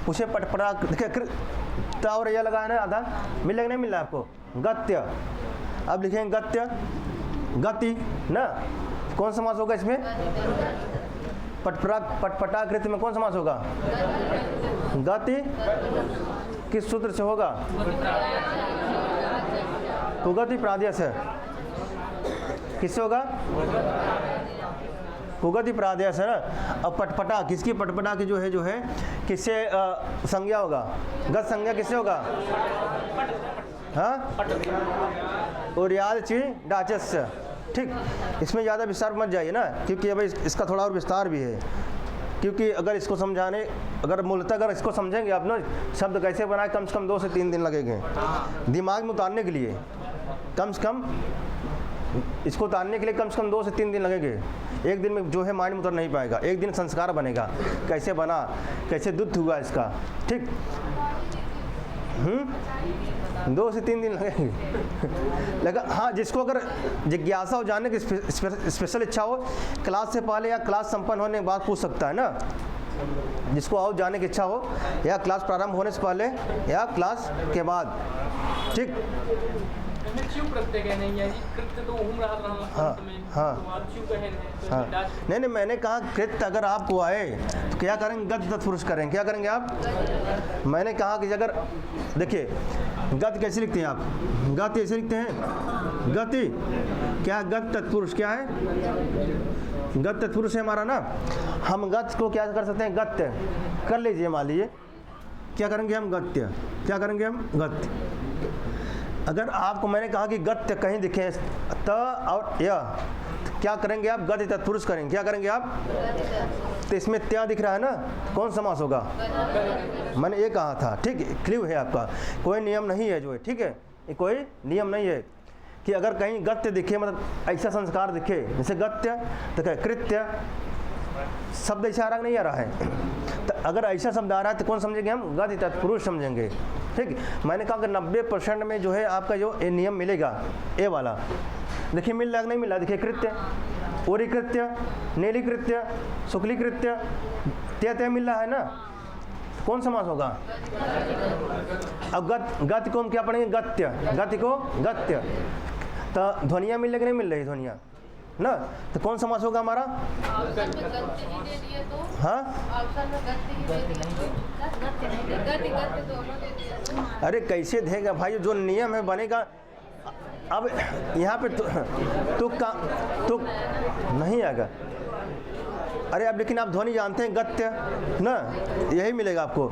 उसे पटपटा देखिए और यह लगा है ना, आधा मिल नहीं मिल रहा आपको, गत्य। अब लिखेंगे गत्य, गति ना, कौन समास होगा इसमें, पटपटाकृत में कौन समास होगा, गति, किस सूत्र से होगा, कुगति प्रादेय से, किससे होगा, कुगति प्रादेय से ना। अब पटपटा, किसकी पटपटा की जो है किससे संज्ञा होगा, गत संज्ञा किससे होगा, हाँ, और याद ची डाचस्य, ठीक। इसमें ज़्यादा विस्तार मत जाइए ना, क्योंकि अब इसका थोड़ा और विस्तार भी है, क्योंकि अगर इसको समझाने, अगर मूलतः अगर इसको समझेंगे आप ना, शब्द कैसे बनाए, कम से कम 2 से 3 दिन लगेंगे दिमाग में उतारने के लिए, कम से कम इसको उतारने के लिए कम से कम 2 से 3 दिन लगेंगे। एक दिन में जो है माइंड में उतर नहीं पाएगा, एक दिन संस्कार बनेगा, कैसे बना, कैसे दुग्ध हुआ इसका, ठीक। 2 से 3 दिन लगेंगे लगा। हाँ, जिसको अगर जिज्ञासा हो, जानने की स्पेशल इच्छा हो, क्लास से पहले या क्लास संपन्न होने के बाद पूछ सकता है ना, जिसको और जानने की इच्छा हो, या क्लास प्रारंभ होने से पहले या क्लास के बाद, ठीक। उसमें च्यू प्रत्यय कह नहीं है जी, कृत्य तो उहुम रहा हाँ, अंत में, हाँ। तो वहाँ च्यू कहे हैं, तो हाँ इसमें डाच नहीं, मैंने कहा कृत्य अगर आपको आए तो क्या करेंगे? गति तत्पुरुष करेंगे। क्या करेंगे आप? मैंने कहा कि अगर देखिए गति कैसे लिखते हैं आप? गति ऐसे लिखते हैं, गति क्या? गति तत्पुरुष क्या है? गति तत्पुरुष है हमारा ना। हम गति को क्या कर सकते हैं? गत्य कर लीजिए। मान लीजिए क्या करेंगे हम? गत्य। क्या करेंगे हम? गत्य। अगर आपको मैंने कहा कि गत्य कहीं दिखे त और य, तो क्या करेंगे आप? गति तत्पुरुष करेंगे। क्या करेंगे आप? तो इसमें त्या दिख रहा है ना, कौन समास होगा? मैंने ये कहा था, ठीक है, क्लियर है आपका। कोई नियम नहीं है जो है, ठीक है, ये कोई नियम नहीं है कि अगर कहीं गत्य दिखे, मतलब ऐसा संस्कार दिखे जैसे गत्य तो क्या कृत्य शब्द ऐसा आ रहा नहीं आ रहा है, तो अगर ऐसा शब्द आ रहा है तो कौन समझेंगे हम? गति तत्पुरुष समझेंगे। ठीक, मैंने कहा कि 90% में जो है आपका जो ये नियम मिलेगा, ए वाला देखिए मिल रहा है नहीं मिल रहा? देखिए कृत्य, ओरिकृत्य, नीलिकृत्य, शुक्लिकृत्य, त्य मिल रहा है ना, कौन समास होगा? अब गति को हम क्या पढ़ेंगे? गत्य। गति को गत्य। तो ध्वनिया मिल रही नहीं मिल रही? ध्वनिया ना, तो कौन समास होगा हमारा? ऑप्शन में गति ही दे दिए तो, हाँ, ऑप्शन में गति ही दे दिए तो, गति गति दोनों दे दिए तो। अरे कैसे देगा भाई? जो नियम है बनेगा। अब यहाँ पे तुक नहीं आएगा। अरे अब लेकिन आप ध्वनि जानते हैं गत्य ना, यही मिलेगा आपको।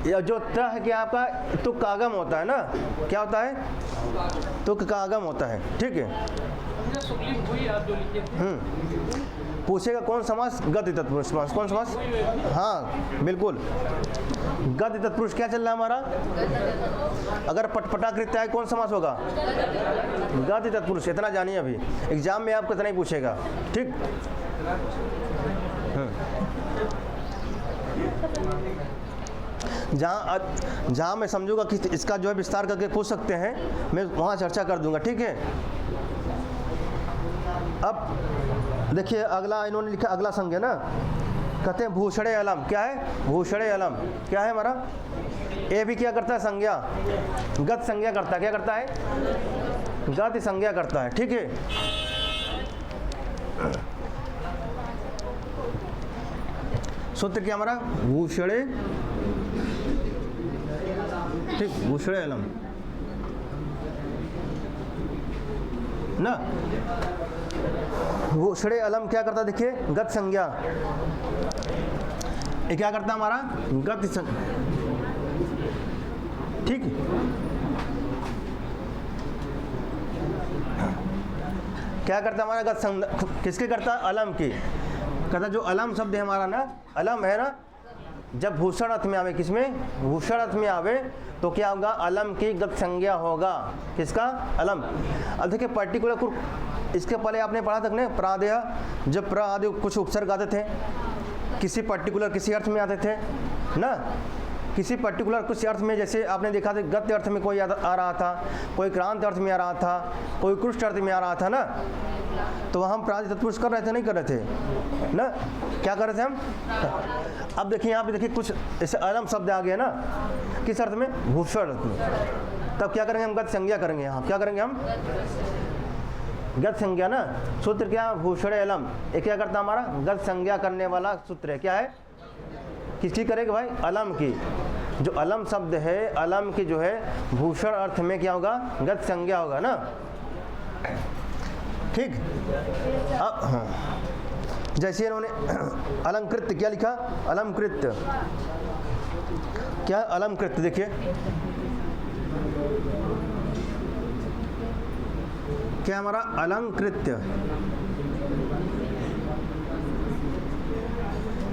या जो त है कि आपका तुक का आगम होता है ना, क्या होता है? तुक का आगम होता है, ठीक है। शुक्ली हुई आप जो लिखे थे, पूछेगा कौन समास? गति तत्पुरुष समास। कौन समास? हाँ बिल्कुल, गति तत्पुरुष क्या चल रहा है हमारा? अगर पटपटाकृत्य है कौन समास होगा? गति तत्पुरुष। इतना जानिए, अभी एग्जाम में आपको इतना ही पूछेगा, ठीक। जहाँ मैं समझूंगा कि इसका जो है विस्तार करके पूछ सकते हैं, मैं वहाँ चर्चा कर दूंगा, ठीक है। अब देखिए अगला इन्होंने लिखा, अगला संज्ञा ना, कहते हैं भूषणे अलम। क्या है? भूषणे अलम क्या है हमारा? ए भी क्या करता है? संज्ञा, गत संज्ञा करता है। क्या करता है? गति संज्ञा करता है, ठीक है। सूत्र क्या हमारा? भूषणे, ठीक, भूषणे अलम ना। भूषणे अलम क्या करता है? देखिए गत संज्ञा, ये क्या करता है हमारा? गति संज्ञा, ठीक। क्या करता है हमारा? गत संज्ञा किसके करता है? अलम की कहता। जो अलम शब्द है हमारा ना, अलम है ना, जब भूषण अर्थ में आवे, किसमें? भूषण अर्थ में आवे तो क्या होगा? अलम की गत संज्ञा होगा। किसका? अलम। अब देखिए पर्टिकुलर, इसके पहले आपने पढ़ा तक ने प्रादेय, जब प्र आदि कुछ उपसर्ग आते थे किसी पर्टिकुलर किसी अर्थ में आते थे ना, किसी पर्टिकुलर कुछ अर्थ में, जैसे आपने देखा था गद्य अर्थ में कोई आ रहा था, कोई क्रांत अर्थ में आ रहा था, कोई कृष्ट अर्थ में आ रहा था ना, तो हम प्रादि तत्पुरुष कर रहे थे नहीं कर रहे थे ना? क्या कर रहे थे हम? अब देखिए यहाँ पे देखिए कुछ ऐसे अलम शब्द आ गया ना, किस अर्थ में? भूषण अर्थ में। तब क्या करेंगे हम? गत संज्ञा करेंगे। यहाँ क्या करेंगे हम? गत संज्ञा ना। सूत्र क्या? भूषणे अलम। ये क्या करता हमारा? गत संज्ञा करने वाला सूत्र है। क्या है? किसकी करेगा भाई? अलम की। जो अलम शब्द है, अलम की जो है भूषण अर्थ में क्या होगा? गत संज्ञा होगा ना, ठीक। अब हाँ, जैसे इन्होंने अलंकृत क्या लिखा? अलंकृत क्या? अलंकृत। देखिए क्या हमारा? अलंकृत्य।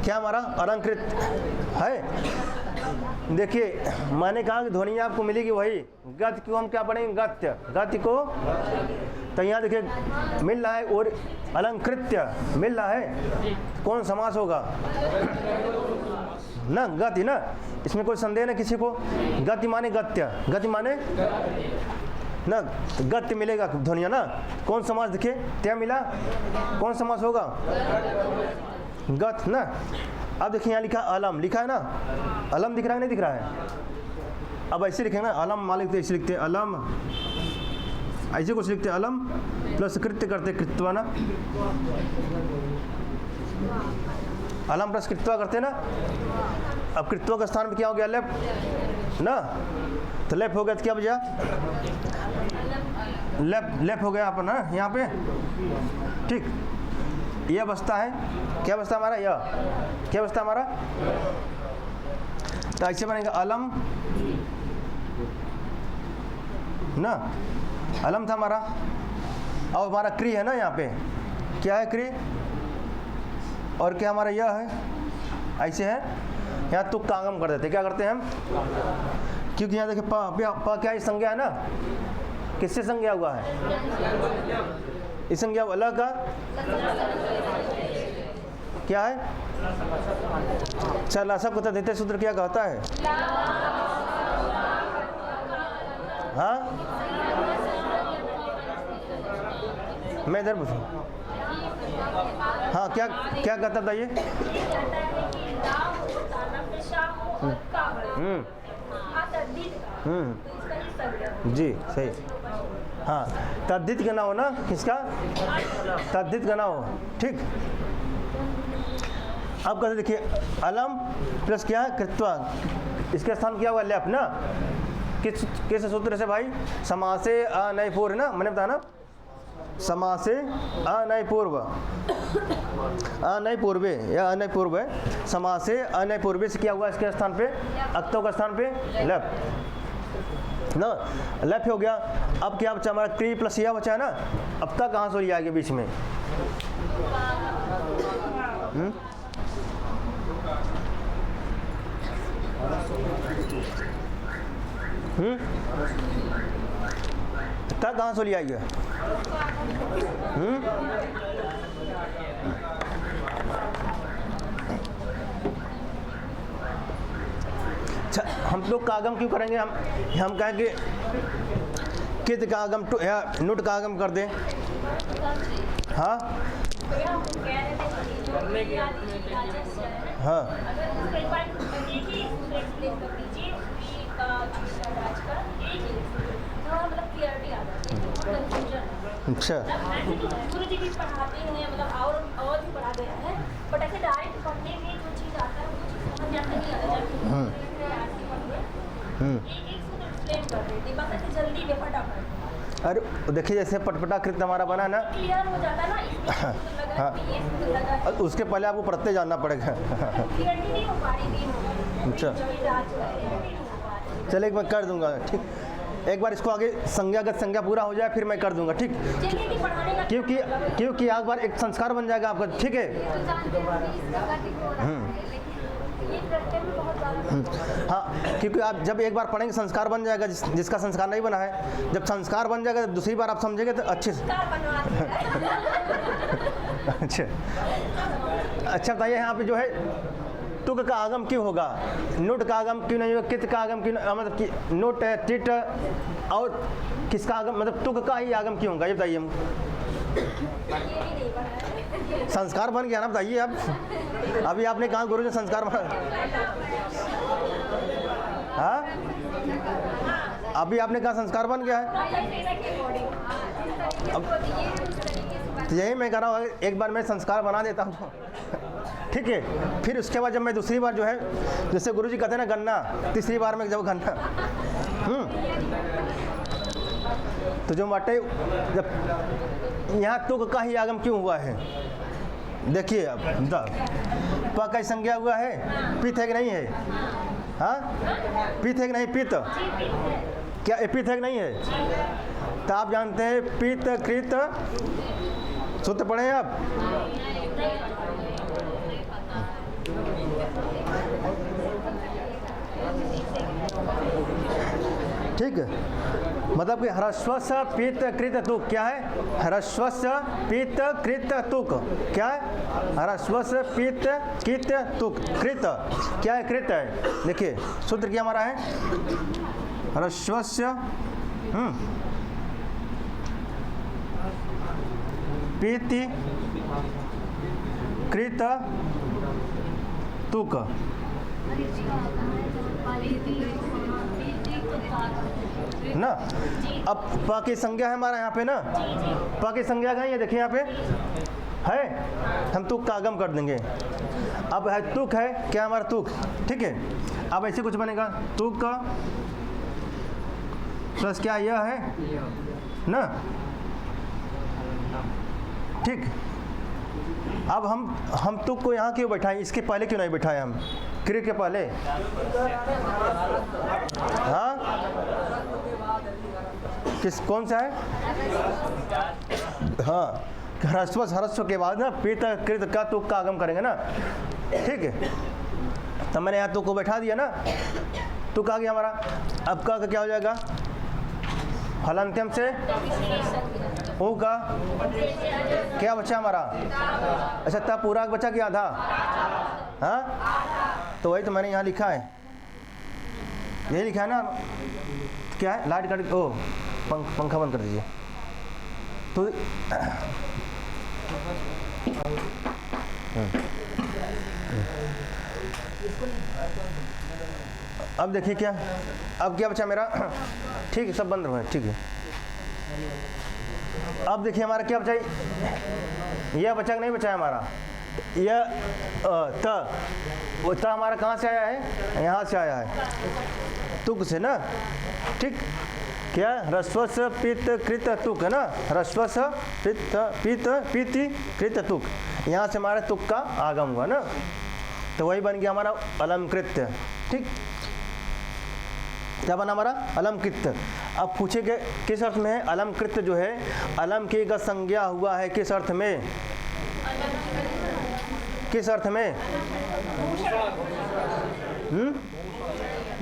क्या हमारा? अलंकृत है। देखिए मैंने कहा कि ध्वनि आपको मिलेगी वही। गति को हम क्या पढ़ेंगे? गत्य। गति को तो यहाँ देखिए मिल रहा है, और अलंकृत्य मिल रहा है, कौन समास होगा? ना गति ना, इसमें कोई संदेह नहीं किसी को। गति माने गत्य, गति माने ना, गत्य मिलेगा ध्वनिया ना। कौन समास? देखिए त्या मिला, कौन समास होगा? गत ना। अब देखिए यहाँ लिखा अलम, लिखा है ना, अलम दिख रहा है नहीं दिख रहा है? अब ऐसे लिखेंगे ना, अलम मालिक तो ऐसे लिखते हैं, अलम ऐसे कुछ लिखते हैं, अलम प्लस कृत्य करते कृत्वा ना, अलम प्लस कृत्वा करते ना। अब कृत्वा के स्थान पे क्या हो गया, लेप ना, तो लेप हो गया तो क्या बचा, लेप हो गया अपन ना यहाँ पे, ठीक। यह बसता है, क्या बसता हमारा, यह क्या बसता हमारा, तो ऐसे बनेगा अलम ना, अलम था हमारा, और हमारा क्री है ना यहाँ पे, क्या है क्री, और क्या हमारा यह है, ऐसे है। यहाँ तुक का आगम कर देते, क्या करते हैं हम, क्योंकि यहाँ देखिए प क्या इस संज्ञा है ना, किससे संज्ञा हुआ है, इस संज्ञा अलग का क्या है, चल सब कहता देते सूत्र क्या कहता है, हाँ मैं इधर पूछूं, हाँ क्या क्या कहता था ये, जी सही, हाँ तद्धित गना हो ना, किसका तद्धित गना हो, ठीक। अब कहते देखिए अलम प्लस क्या कृत्वा, इसके स्थान क्या हुआ, लेप ना, किस सूत्र से भाई, समासे अनय पूर्व ना, मैंने बताया ना, समासे अनय पूर्व, अनय पूर्वे या अनय पूर्व है, समासे अनय पूर्वे से क्या हुआ, इसके स्थान पे अक्तों का स्थान पे लेप ना, लेप हो गया। अब क्या बचा हमारा, क्री प्लस यह बचा है ना, अब तक कहाँ से आएगी बीच में, तक कहाँ से आएगी, हम लोग का आगम क्यों करेंगे, हम कहें कि कित का आगम या नुट का आगम कर दें, हाँ हाँ अच्छा, गुरु जी भी पढ़ाते हैं, मतलब और भी पढ़ा गया है, बट ऐसे डायरेक्ट पढ़ने में जो चीज़ आता है वो चीज़ समझ में नहीं आता जल्दी में फटाफट। अरे देखिए जैसे पटपटा कृत हमारा बना ना, क्लियर हो जाता है ना, हाँ उसके पहले आपको प्रत्यय जानना पड़ेगा, क्लियरिटी नहीं हो पा रही थी। अच्छा चलिए एक मैं कर दूंगा, ठीक, एक बार इसको आगे संज्ञागत संज्ञा पूरा हो जाए फिर मैं कर दूंगा, ठीक, क्योंकि एक बार एक संस्कार बन जाएगा आपका, ठीक है। हाँ क्योंकि आप जब एक बार पढ़ेंगे संस्कार बन जाएगा, जिसका संस्कार नहीं बना है, जब संस्कार बन जाएगा तो दूसरी बार आप समझेंगे तो अच्छे से। अच्छा बताइए यहाँ पे जो है तुक का आगम क्यों होगा, नुट का आगम क्यों नहीं होगा, कित का आगम क्यों, मतलब नुट टिट और किसका आगम, मतलब तुक का ही आगम क्यों होगा, ये बताइए हम। संस्कार बन गया ना, बताइए अब, अभी आपने कहा गुरु जी संस्कार बना, हाँ अभी आपने कहा संस्कार बन गया है, अब तो यही मैं कह रहा हूँ, एक बार मैं संस्कार बना देता हूँ, ठीक है। फिर उसके बाद जब मैं दूसरी बार जो है, जैसे गुरु जी कहते हैं ना गन्ना, तीसरी बार में जब गन्ना, तो जो मटे जब यहाँ तुक का ही आगम क्यों हुआ है, देखिए अब प का संज्ञा हुआ है, पित है कि नहीं है, हाँ पित है कि नहीं, पित क्या पित है कि नहीं है, तो आप जानते हैं पित कृत सूत्र पढ़े आप, ठीक है, मतलब कि ह्रस्वस पीत कृत तुक क्या है, ह्रस्वस पीत कृत तुक क्या है, ह्रस्वस पीत कृत तुक, कृत क्या है, कृत है, देखिए सूत्र क्या हमारा है, ह्रस्वस पीति कृत तुक, ना। अब प की संज्ञा है हमारा यहाँ पे ना, प की संज्ञा है, ये देखिए यहाँ पे है, हम तुक का आगम कर देंगे। अब है तुक है क्या हमारा तुक, ठीक है। अब ऐसे कुछ बनेगा तुक का प्लस क्या यह है ना, ठीक। अब हम तुक को यहाँ क्यों बैठाएं, इसके पहले क्यों नहीं बैठाए हम, क्रिय के पहले, हाँ किस कौन सा है, हाँ ह्रस्व के बाद ना पीत कृत का तुक का आगम करेंगे ना, ठीक है। तो मैंने यहाँ तुक को बैठा दिया ना, तुक आ गया हमारा। अब का क्या हो जाएगा, हलंत्यम से ओ का क्या बचा हमारा, अच्छा तब पूरा बचा कि आधा, हाँ तो वही तो मैंने यहाँ लिखा है, यही लिखा है ना, क्या है लाइट कट, ओ पंखा बंद कर दीजिए तो अब देखिए क्या, अब क्या बचा मेरा, ठीक है सब बंद रहो, ठीक है। अब देखिए हमारा क्या बचा, यह बचा नहीं बचा है हमारा, यह त हमारा कहाँ से आया है, यहाँ से आया है तुक से ना, ठीक। क्या ह्रस्वस पित कृत तुक है ना, ह्रस्वस पीति कृत तुक, यहाँ से हमारा तुक का आगम हुआ ना, तो वही बन गया हमारा अलंकृत्य, ठीक। क्या बना हमारा अलंकृत्य। अब पूछेंगे किस अर्थ में है अलंकृत्य, जो है अलम की गत संज्ञा हुआ है किस अर्थ में, किस अर्थ में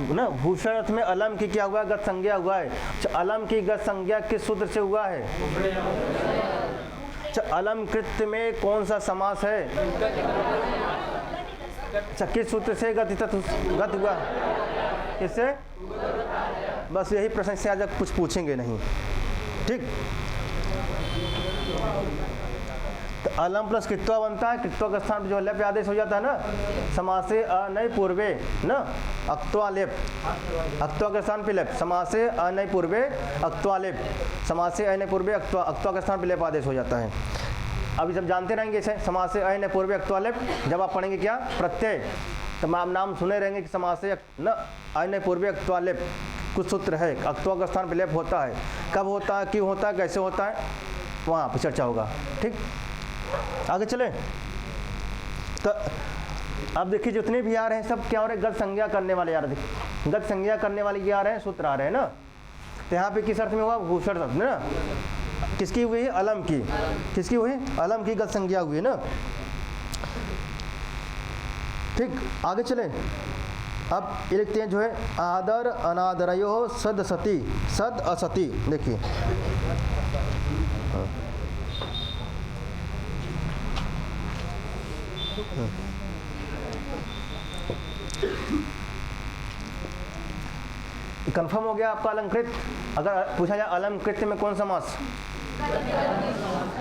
ना, भूषण अर्थ में अलम की क्या हुआ है, गत संज्ञा हुआ है। अलम की गत संज्ञा किस सूत्र से हुआ है, अलंकृत्य में कौन सा समास है, अच्छा किस सूत्र से गत हुआ, किससे, बस यही प्रश्न से आज कुछ पूछेंगे नहीं, ठीक। तो अलम प्लस कृत्वा बनता है, कृत्वा के स्थान पर जो लेप आदेश हो जाता है ना, समासे अनय पूर्वे ना अक्त्वा लेप, अक्त्वा के स्थान पे लेप, समासे अनय पूर्वे अक्त्वा लेप, समासे अनय पूर्वे अक्त्वा, अक्त्वा के स्थान पे लेप आदेश हो जाता है। अभी जब जानते रहेंगे इसे समासे अनय पूर्वे अक्त्वा लेप, जब आप पढ़ेंगे क्या प्रत्यय, तो आप नाम सुने रहेंगे कि समासे न अनय पूर्वे अक्त्वा लेप, कुछ सूत्र है, अक्त्वा के स्थान पे लेप होता है, कब होता है, क्यों होता है, कैसे होता है, वहाँ पर चर्चा होगा, ठीक। आगे चले, तो अब देखिए जितने भी आ रहे हैं सब क्या हो रहे हैं, गत संज्ञा करने वाले आ रहे हैं, गत संज्ञा करने वाले क्या आ रहे हैं, सूत्र आ रहे हैं ना। तो यहाँ पे किस अर्थ में हुआ, भूषण अर्थ में ना, किसकी हुई है, अलम की, किसकी हुई, अलम की गत संज्ञा हुई है ना, ठीक। आगे चले, अब ये लिखते हैं जो है आदर अनादरयो सद सती सद असती, देखिए कंफर्म हो गया आपका अलंकृत। अगर पूछा जाए अलंकृत में कौन समास,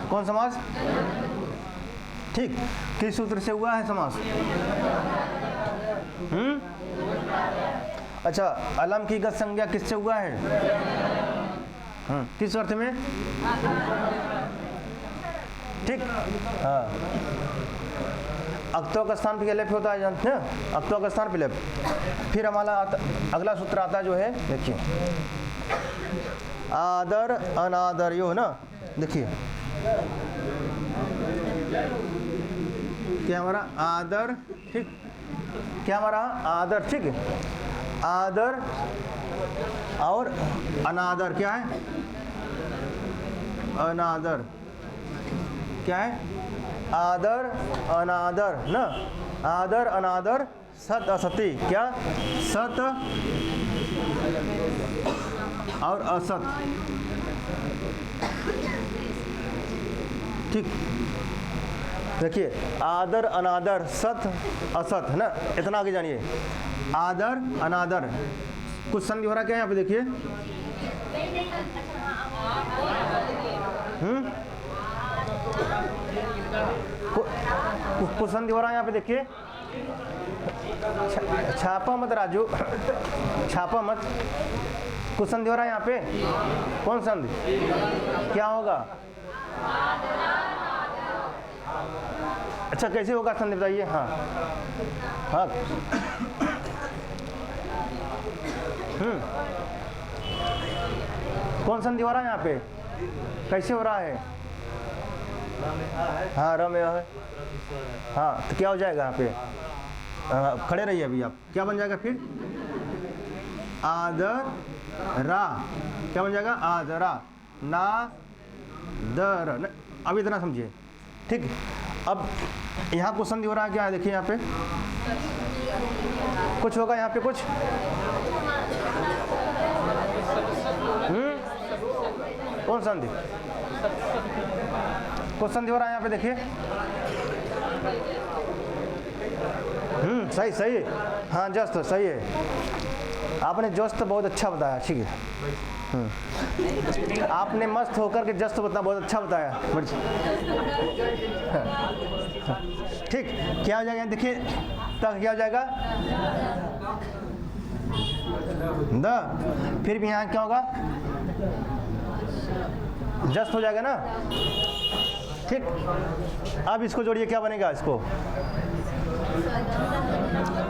कौन समास, ठीक, किस सूत्र से हुआ है समास, अच्छा अलम की गत संज्ञा किससे हुआ है, किस अर्थ में, ठीक, हाँ अक्त्वा का स्थान पे लेप होता है, जानते हैं अक्त्वा का स्थान पे लेप। फिर हमारा अगला सूत्र आता है जो है, देखिए आदर अनादर यो ना, देखिए क्या हमारा आदर, ठीक, क्या हमारा आदर, ठीक है, आदर और अनादर क्या है, अनादर क्या है, आदर अनादर ना, आदर अनादर सत असती, क्या सत और असत, ठीक। देखिए आदर अनादर सत असत है ना, इतना आगे जानिए, आदर अनादर कुछ संधि हो रहा क्या है यहाँ पे, देखिए कुछ संधि हो रहा है यहाँ पे, देखिए छापा मत राजू, छापा मत, कुछ संधि हो रहा है यहाँ पे, कौन संधि, क्या होगा? अच्छा कैसे होगा संधि बताइए। हाँ हाँ कौन संधि हो रहा है यहाँ पे, कैसे हो रहा है? हाँ रम है। हाँ तो क्या हो जाएगा यहाँ पे, खड़े रहिए अभी आप, क्या बन जाएगा फिर? आदरा, क्या बन जाएगा? आदरा ना दर, अब इतना समझिए, ठीक। अब यहाँ कुछ संधि हो रहा है, क्या है देखिए यहाँ पे कुछ होगा, यहाँ पे कुछ कौन संधि, कुछ संधि हो रहा है यहाँ पे देखिए। सही सही, हाँ जस्ट सही है, आपने जस्ट बहुत अच्छा बताया, ठीक है। आपने मस्त होकर के जस्ट बता बहुत अच्छा बताया, ठीक। क्या हो जाएगा देखिए, तक क्या हो जाएगा? द, फिर भी यहाँ क्या होगा? जस्ट हो जाएगा ना, ठीक। अब इसको जोड़िए, क्या बनेगा? इसको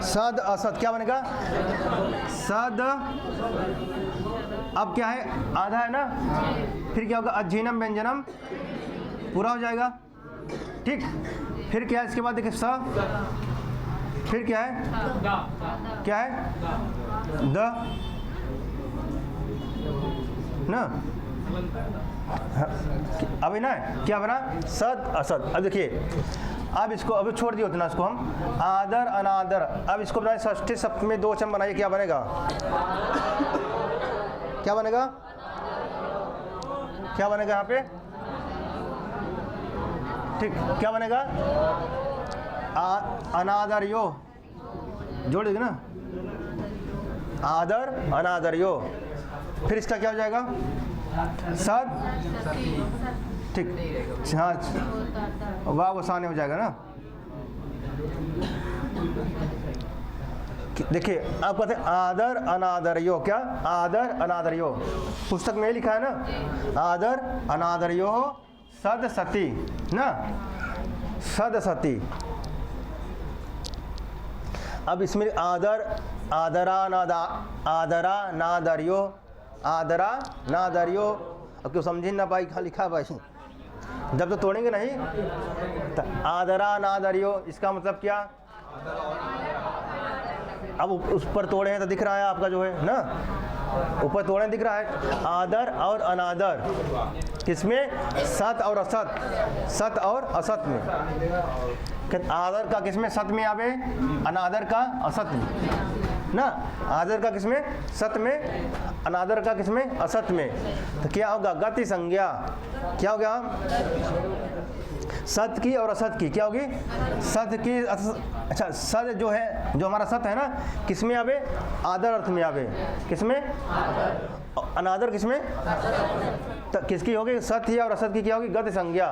सद असद, क्या बनेगा? सद, अब क्या है? आधा है ना, फिर क्या होगा? अज्जीनम व्यंजनम, पूरा हो जाएगा, ठीक। फिर क्या है इसके बाद देखिए? स, फिर क्या है? क्या है? द ना, अभी ना क्या बना? सद असद। अब देखिए, अब इसको अभी छोड़ दिए उतना, इसको हम आदर अनादर, अब इसको बनाए षष्ठी सप्तमी दो वचन बनाइए, क्या बनेगा? क्या बनेगा? क्या बनेगा यहाँ पे, ठीक। क्या बनेगा? अनादर यो, जोड़ देंगे ना, आदर अनादर यो। फिर इसका क्या हो जाएगा? सद, ठीक। हाँ वाह वसाने हो जाएगा ना। देखिए आप कहते हैं आदर अनादर यो, क्या? आदर अनादर यो, पुस्तक में लिखा है ना, आदर अनादर यो सद सती ना, सद सती। अब इसमें आदर, आदरा नादरियो, आदरा नादरियो। अब क्यों समझे ना भाई, कहाँ लिखा भाई, जब तो तोड़ेंगे नहीं तो आदरा नादरियो, इसका मतलब क्या? अब उस पर तोड़े हैं तो दिख रहा है आपका जो है ना, ऊपर तोड़े दिख रहा है। आदर और अनादर किसमें? सत और असत, सत और असत में। आदर का किसमें? सत में आवे, अनादर का असत में ना। आदर का किसमें? सत में, अनादर का किसमें? असत में। तो क्या होगा? गति संज्ञा। क्या हो गया? सत की और असत की क्या होगी? सत की, अच्छा सत जो है, जो हमारा सत है ना, किसमें आवे? आदर अर्थ में आवे। किसमें? अनादर किसमें? तो किसकी होगी? सत ही और असत की क्या होगी? गति संज्ञा।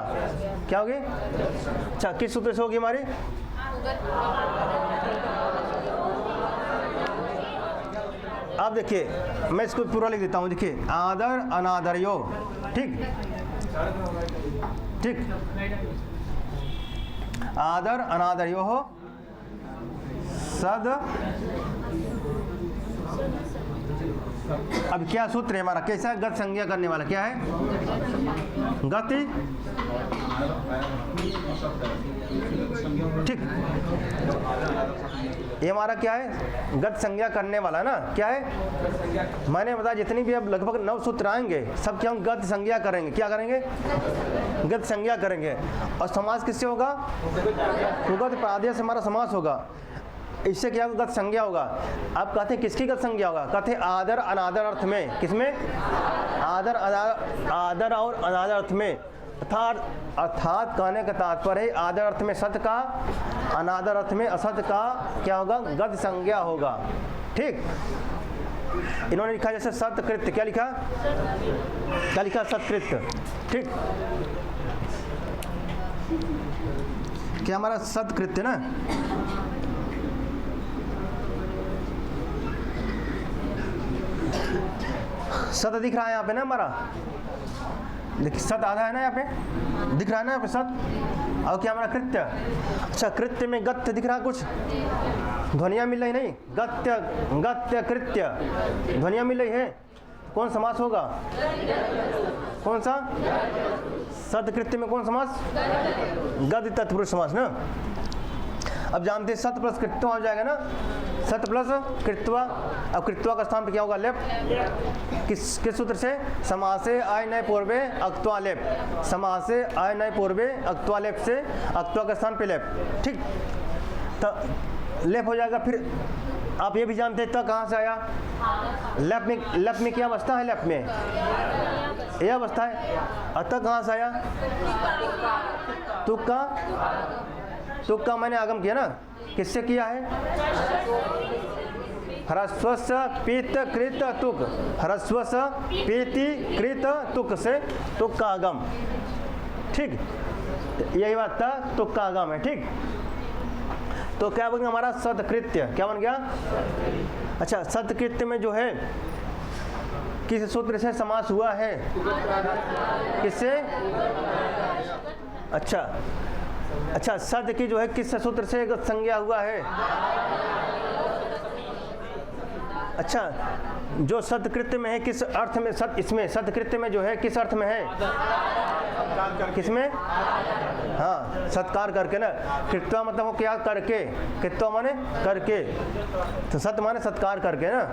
क्या होगी? अच्छा किस सूत्र से होगी हमारी? अब देखिए मैं इसको पूरा लिख देता हूँ। देखिए आदर अनादर यो, ठीक ठीक, आदर अनादर यो हो सद। अब क्या सूत्र है हमारा? कैसा? गत संज्ञा करने वाला क्या है? गति, ठीक। ये हमारा क्या है? गत संज्ञा करने वाला ना। क्या है? मैंने बताया जितनी भी अब लगभग 9 सूत्र आएंगे सब क्या हम गत संज्ञा करेंगे। क्या करेंगे? गत संज्ञा करेंगे। और समास किससे होगा? गत प्रादेय से हमारा समास होगा। इससे क्या गत संज्ञा होगा? आप कहते हैं किसकी गत संज्ञा होगा? कहते हैं आदर अनादर अर्थ में। किसमें? आदर आदर और अनादर अर्थ में। अर्थात कहने का तात्पर्य है आदर अर्थ में सत का, अनादर अर्थ में असत का क्या होगा? गत संज्ञा होगा। ठीक। इन्होंने लिखा जैसे सत्कृत्य। क्या लिखा? क्या लिखा? सत्कृत्य। ठीक। क्या हमारा सत्कृत्य ना? सत दिख रहा है यहाँ पे ना हमारा, देखिए सत आधा है ना यहाँ पे, दिख रहा है ना यहाँ पे सत। और क्या हमारा कृत्य, अच्छा कृत्य में गत्य दिख रहा है, कुछ ध्वनियाँ मिल रही नहीं, गत्य गत्य कृत्य ध्वनियाँ मिल रही है, कौन समास होगा, कौन सा, सतकृत्य में कौन समास, गद्य तत्पुरुष समास ना। अब जानते हैं सत प्लस कृत्वा हो जाएगा ना, सत प्लस कृत्वा। अब कृत्वा का स्थान पे क्या होगा, लेप। किस सूत्र से, समासे आय नय पूर्वे अक्त्वा लेप, समासे आय नय पूर्वे अक्त्वा लेप से अक्त्वा का स्थान पे लेप, ठीक, तो लेप हो जाएगा। फिर आप ये भी जानते हैं त कहाँ से आया, लेप में क्या अवस्था है, लेप में यह अवस्था है। अतः कहाँ से आया, तुक का मैंने आगम किया ना, किससे किया है, ह्रस्वस पीत कृत तुक, ह्रस्वस पीति कृत तुक से तुक का आगम, ठीक, यही बात था, तुक का आगम है, ठीक। तो क्या बन गया हमारा सतकृत्य, क्या बन गया, अच्छा सतकृत्य में जो है किस सूत्र से समास हुआ है, किससे, अच्छा सद की जो है किस सूत्र से संज्ञा हुआ है, अच्छा जो सतकृत्य में है किस अर्थ में, सत इसमें सतकृत्य में जो है किस अर्थ में है, किसमें, हाँ सत्कार करके ना, कृत्वा मतलब वो क्या करके, कृत्वा माने करके, तो सत माने सत्कार करके ना,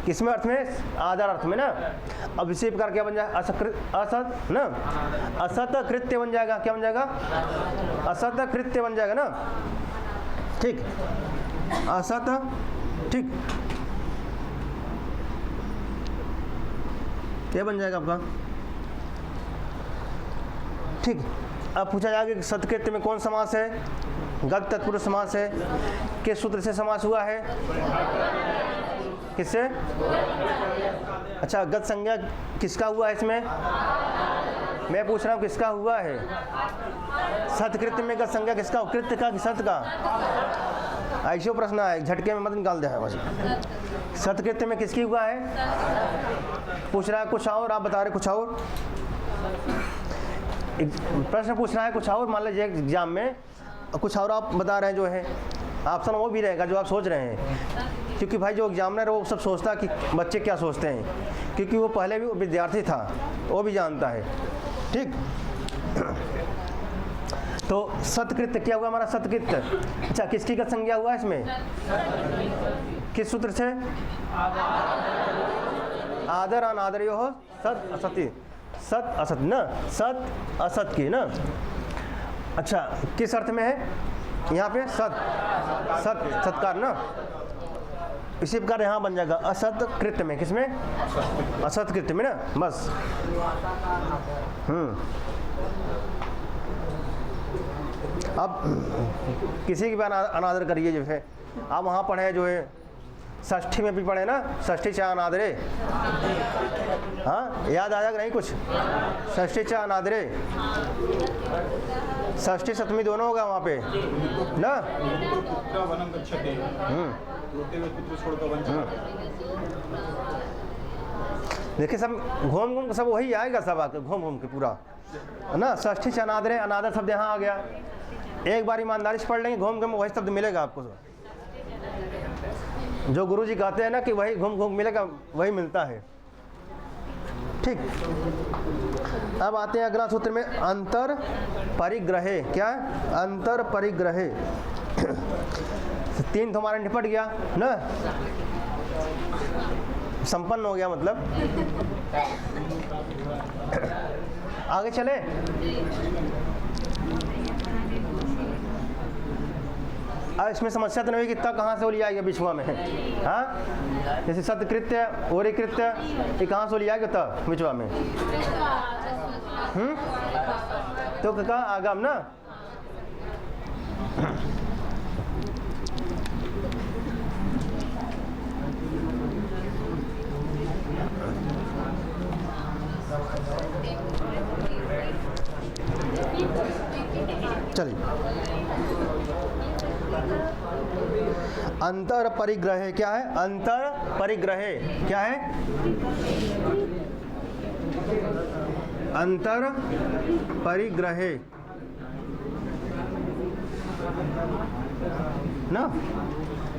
किसमें अर्थ में, आदर अर्थ में ना। अब इसी प्रकार क्या बन जाएगा, असत ना, असत कृत्य बन जाएगा, क्या बन जाएगा, असत कृत्य बन जाएगा ना, ठीक, असत, ठीक, क्या बन जाएगा आपका, ठीक। अब पूछा जाएगा कि सतकृत्य में कौन समास है, गत तत्पुरुष समास है, किस सूत्र से समास हुआ है, किससे, अच्छा गत संज्ञा किसका हुआ है इसमें, मैं पूछ रहा हूँ किसका हुआ है, सतकृत्य में गत संज्ञा किसका, कृत्य का कि सत का, ऐसे प्रश्न है, झटके में मत निकाल दे बस। सतकृत्य में किसकी हुआ है, पूछ रहा है कुछ और, आप बता रहे कुछ और, प्रश्न पूछ रहा है कुछ और, मान लीजिए एग्जाम में कुछ और आप बता रहे हैं, जो है ऑप्शन वो भी रहेगा जो आप सोच रहे हैं, क्योंकि भाई जो एग्जामिनर है वो सब सोचता है कि बच्चे क्या सोचते हैं, क्योंकि वो पहले भी विद्यार्थी था, वो भी जानता है, ठीक। तो सतकृत्य क्या हुआ हमारा, सतकृत्य, अच्छा किसकी का संज्ञा हुआ है इसमें, किस सूत्र से, आदर अनादर हो, सत असति, सत असत ना, सत असत की ना, अच्छा किस अर्थ में है यहाँ पे, सत्कार ना, इसी प्रकार यहाँ बन जाएगा असत कृत्य में, किसमें, असत कृत्य में ना, बस। अब किसी की भी अनादर करिए, जो है आप वहाँ पढ़े, जो है षष्ठी में भी पढ़े ना, षष्ठी चा अनादरे, हाँ याद आया कि नहीं कुछ, षष्ठी चा अनादरे, षष्ठी सप्तमी दोनों होगा वहाँ पे ना, देखिए सब घूम सब वही आएगा, सब आके घूम के पूरा ना, षष्ठी चा अनादरे, अनादर शब्द यहाँ आ गया, एक बार ईमानदारी से पढ़ लेंगे घूम घूम वही शब्द मिलेगा आपको, जो गुरुजी कहते हैं ना कि वही घूम मिलेगा, वही मिलता है, ठीक। अब आते हैं अगला सूत्र में, अंतर परिग्रहे, क्या है, अंतर परिग्रहे, तीन तो हमारा निपट गया ना, संपन्न हो गया मतलब। आगे चले, अब इसमें समस्या तो नहीं हुई कि इतना कहाँ से वो लिया गया बिछुआ में, हाँ जैसे सतकृत्य ओरिकृत्य ये कहाँ से लिया गया था बिछुआ में, तो कहा आगम ना, चलिए अंतर परिग्रह क्या है? अंतर परिग्रह क्या है? अंतर परिग्रह ना,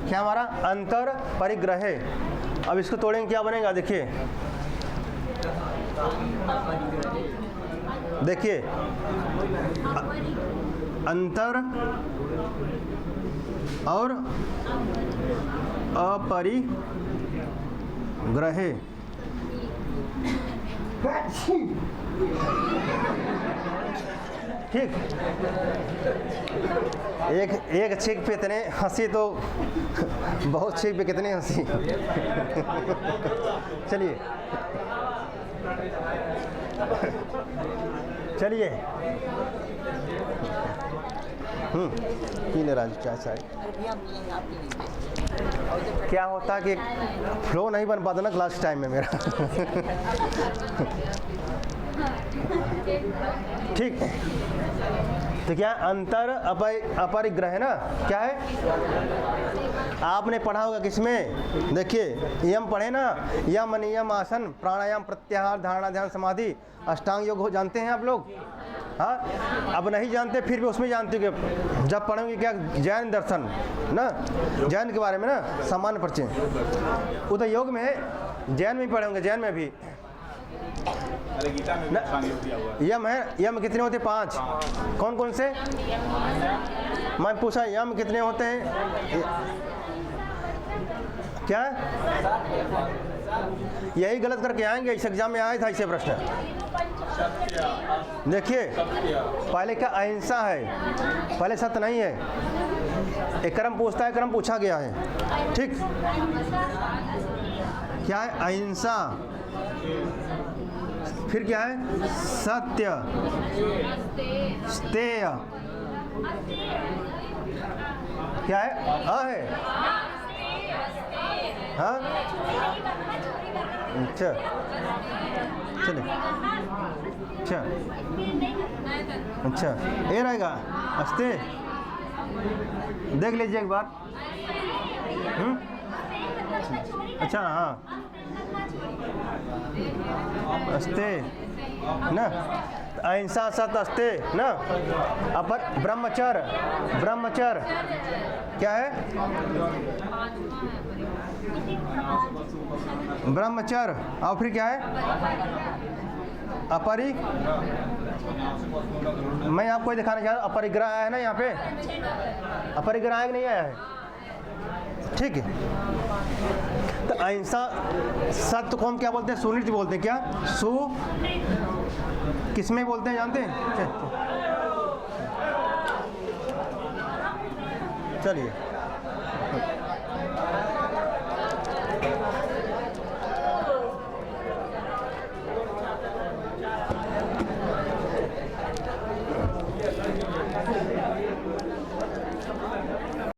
क्या हमारा अंतर परिग्रह। अब इसको तोड़ेंगे क्या बनेगा? देखिए देखिए, अंतर और अपरिग्रह। ठीक, एक छींक पे इतने हंसी तो बहुत छींक पे कितनी हंसी। चलिए चलिए, पी ले राजू चाय चाय। क्या होता है कि फ्लो नहीं बन पाता ना क्लास टाइम में मेरा। ठीक, तो क्या अंतर अपरिग्रह ना, क्या है? आपने पढ़ा होगा किसमें? देखिए यम पढ़े ना, यम नियम आसन प्राणायाम प्रत्याहार धारणा ध्यान समाधि अष्टांग योग हो, जानते हैं आप लोग? हाँ, अब नहीं जानते फिर भी उसमें जानते कि जब पढ़ेंगे क्या जैन दर्शन ना, जैन के बारे में ना सामान्य परिचय, वो तो योग में है, जैन में भी पढ़ेंगे, जैन में भी यम है। यम कितने होते? 5। कौन कौन से? मैं पूछा यम कितने होते हैं? क्या यही गलत करके आएंगे? इस एग्जाम में आया था ऐसे प्रश्न। देखिए पहले क्या अहिंसा है, पहले सत्य नहीं है। एक क्रम पूछता है, क्रम पूछा गया है। ठीक, क्या है? अहिंसा, फिर क्या है? सत्य, स्तेय, क्या है? है हाँ, अच्छा चलिए, अच्छा अच्छा ये रहेगा अस्ते, देख लीजिए एक बार। अच्छा हाँ, अस्ते ना, अहिंसा सत्य अस्ते ना, अपर ब्रह्मचर्य, ब्रह्मचर्य क्या है? ब्रह्मचर्य, और फिर क्या है? अपरि, मैं आपको दिखाना चाह रहा हूँ, अपरिग्रह आया है ना यहाँ पे, अपरिग्रह आया कि नहीं आया है? ठीक है, तो अहिंसा सत्य को हम क्या बोलते हैं? सुनृत्य बोलते हैं। क्या सु किसमें बोलते हैं जानते हैं? चलिए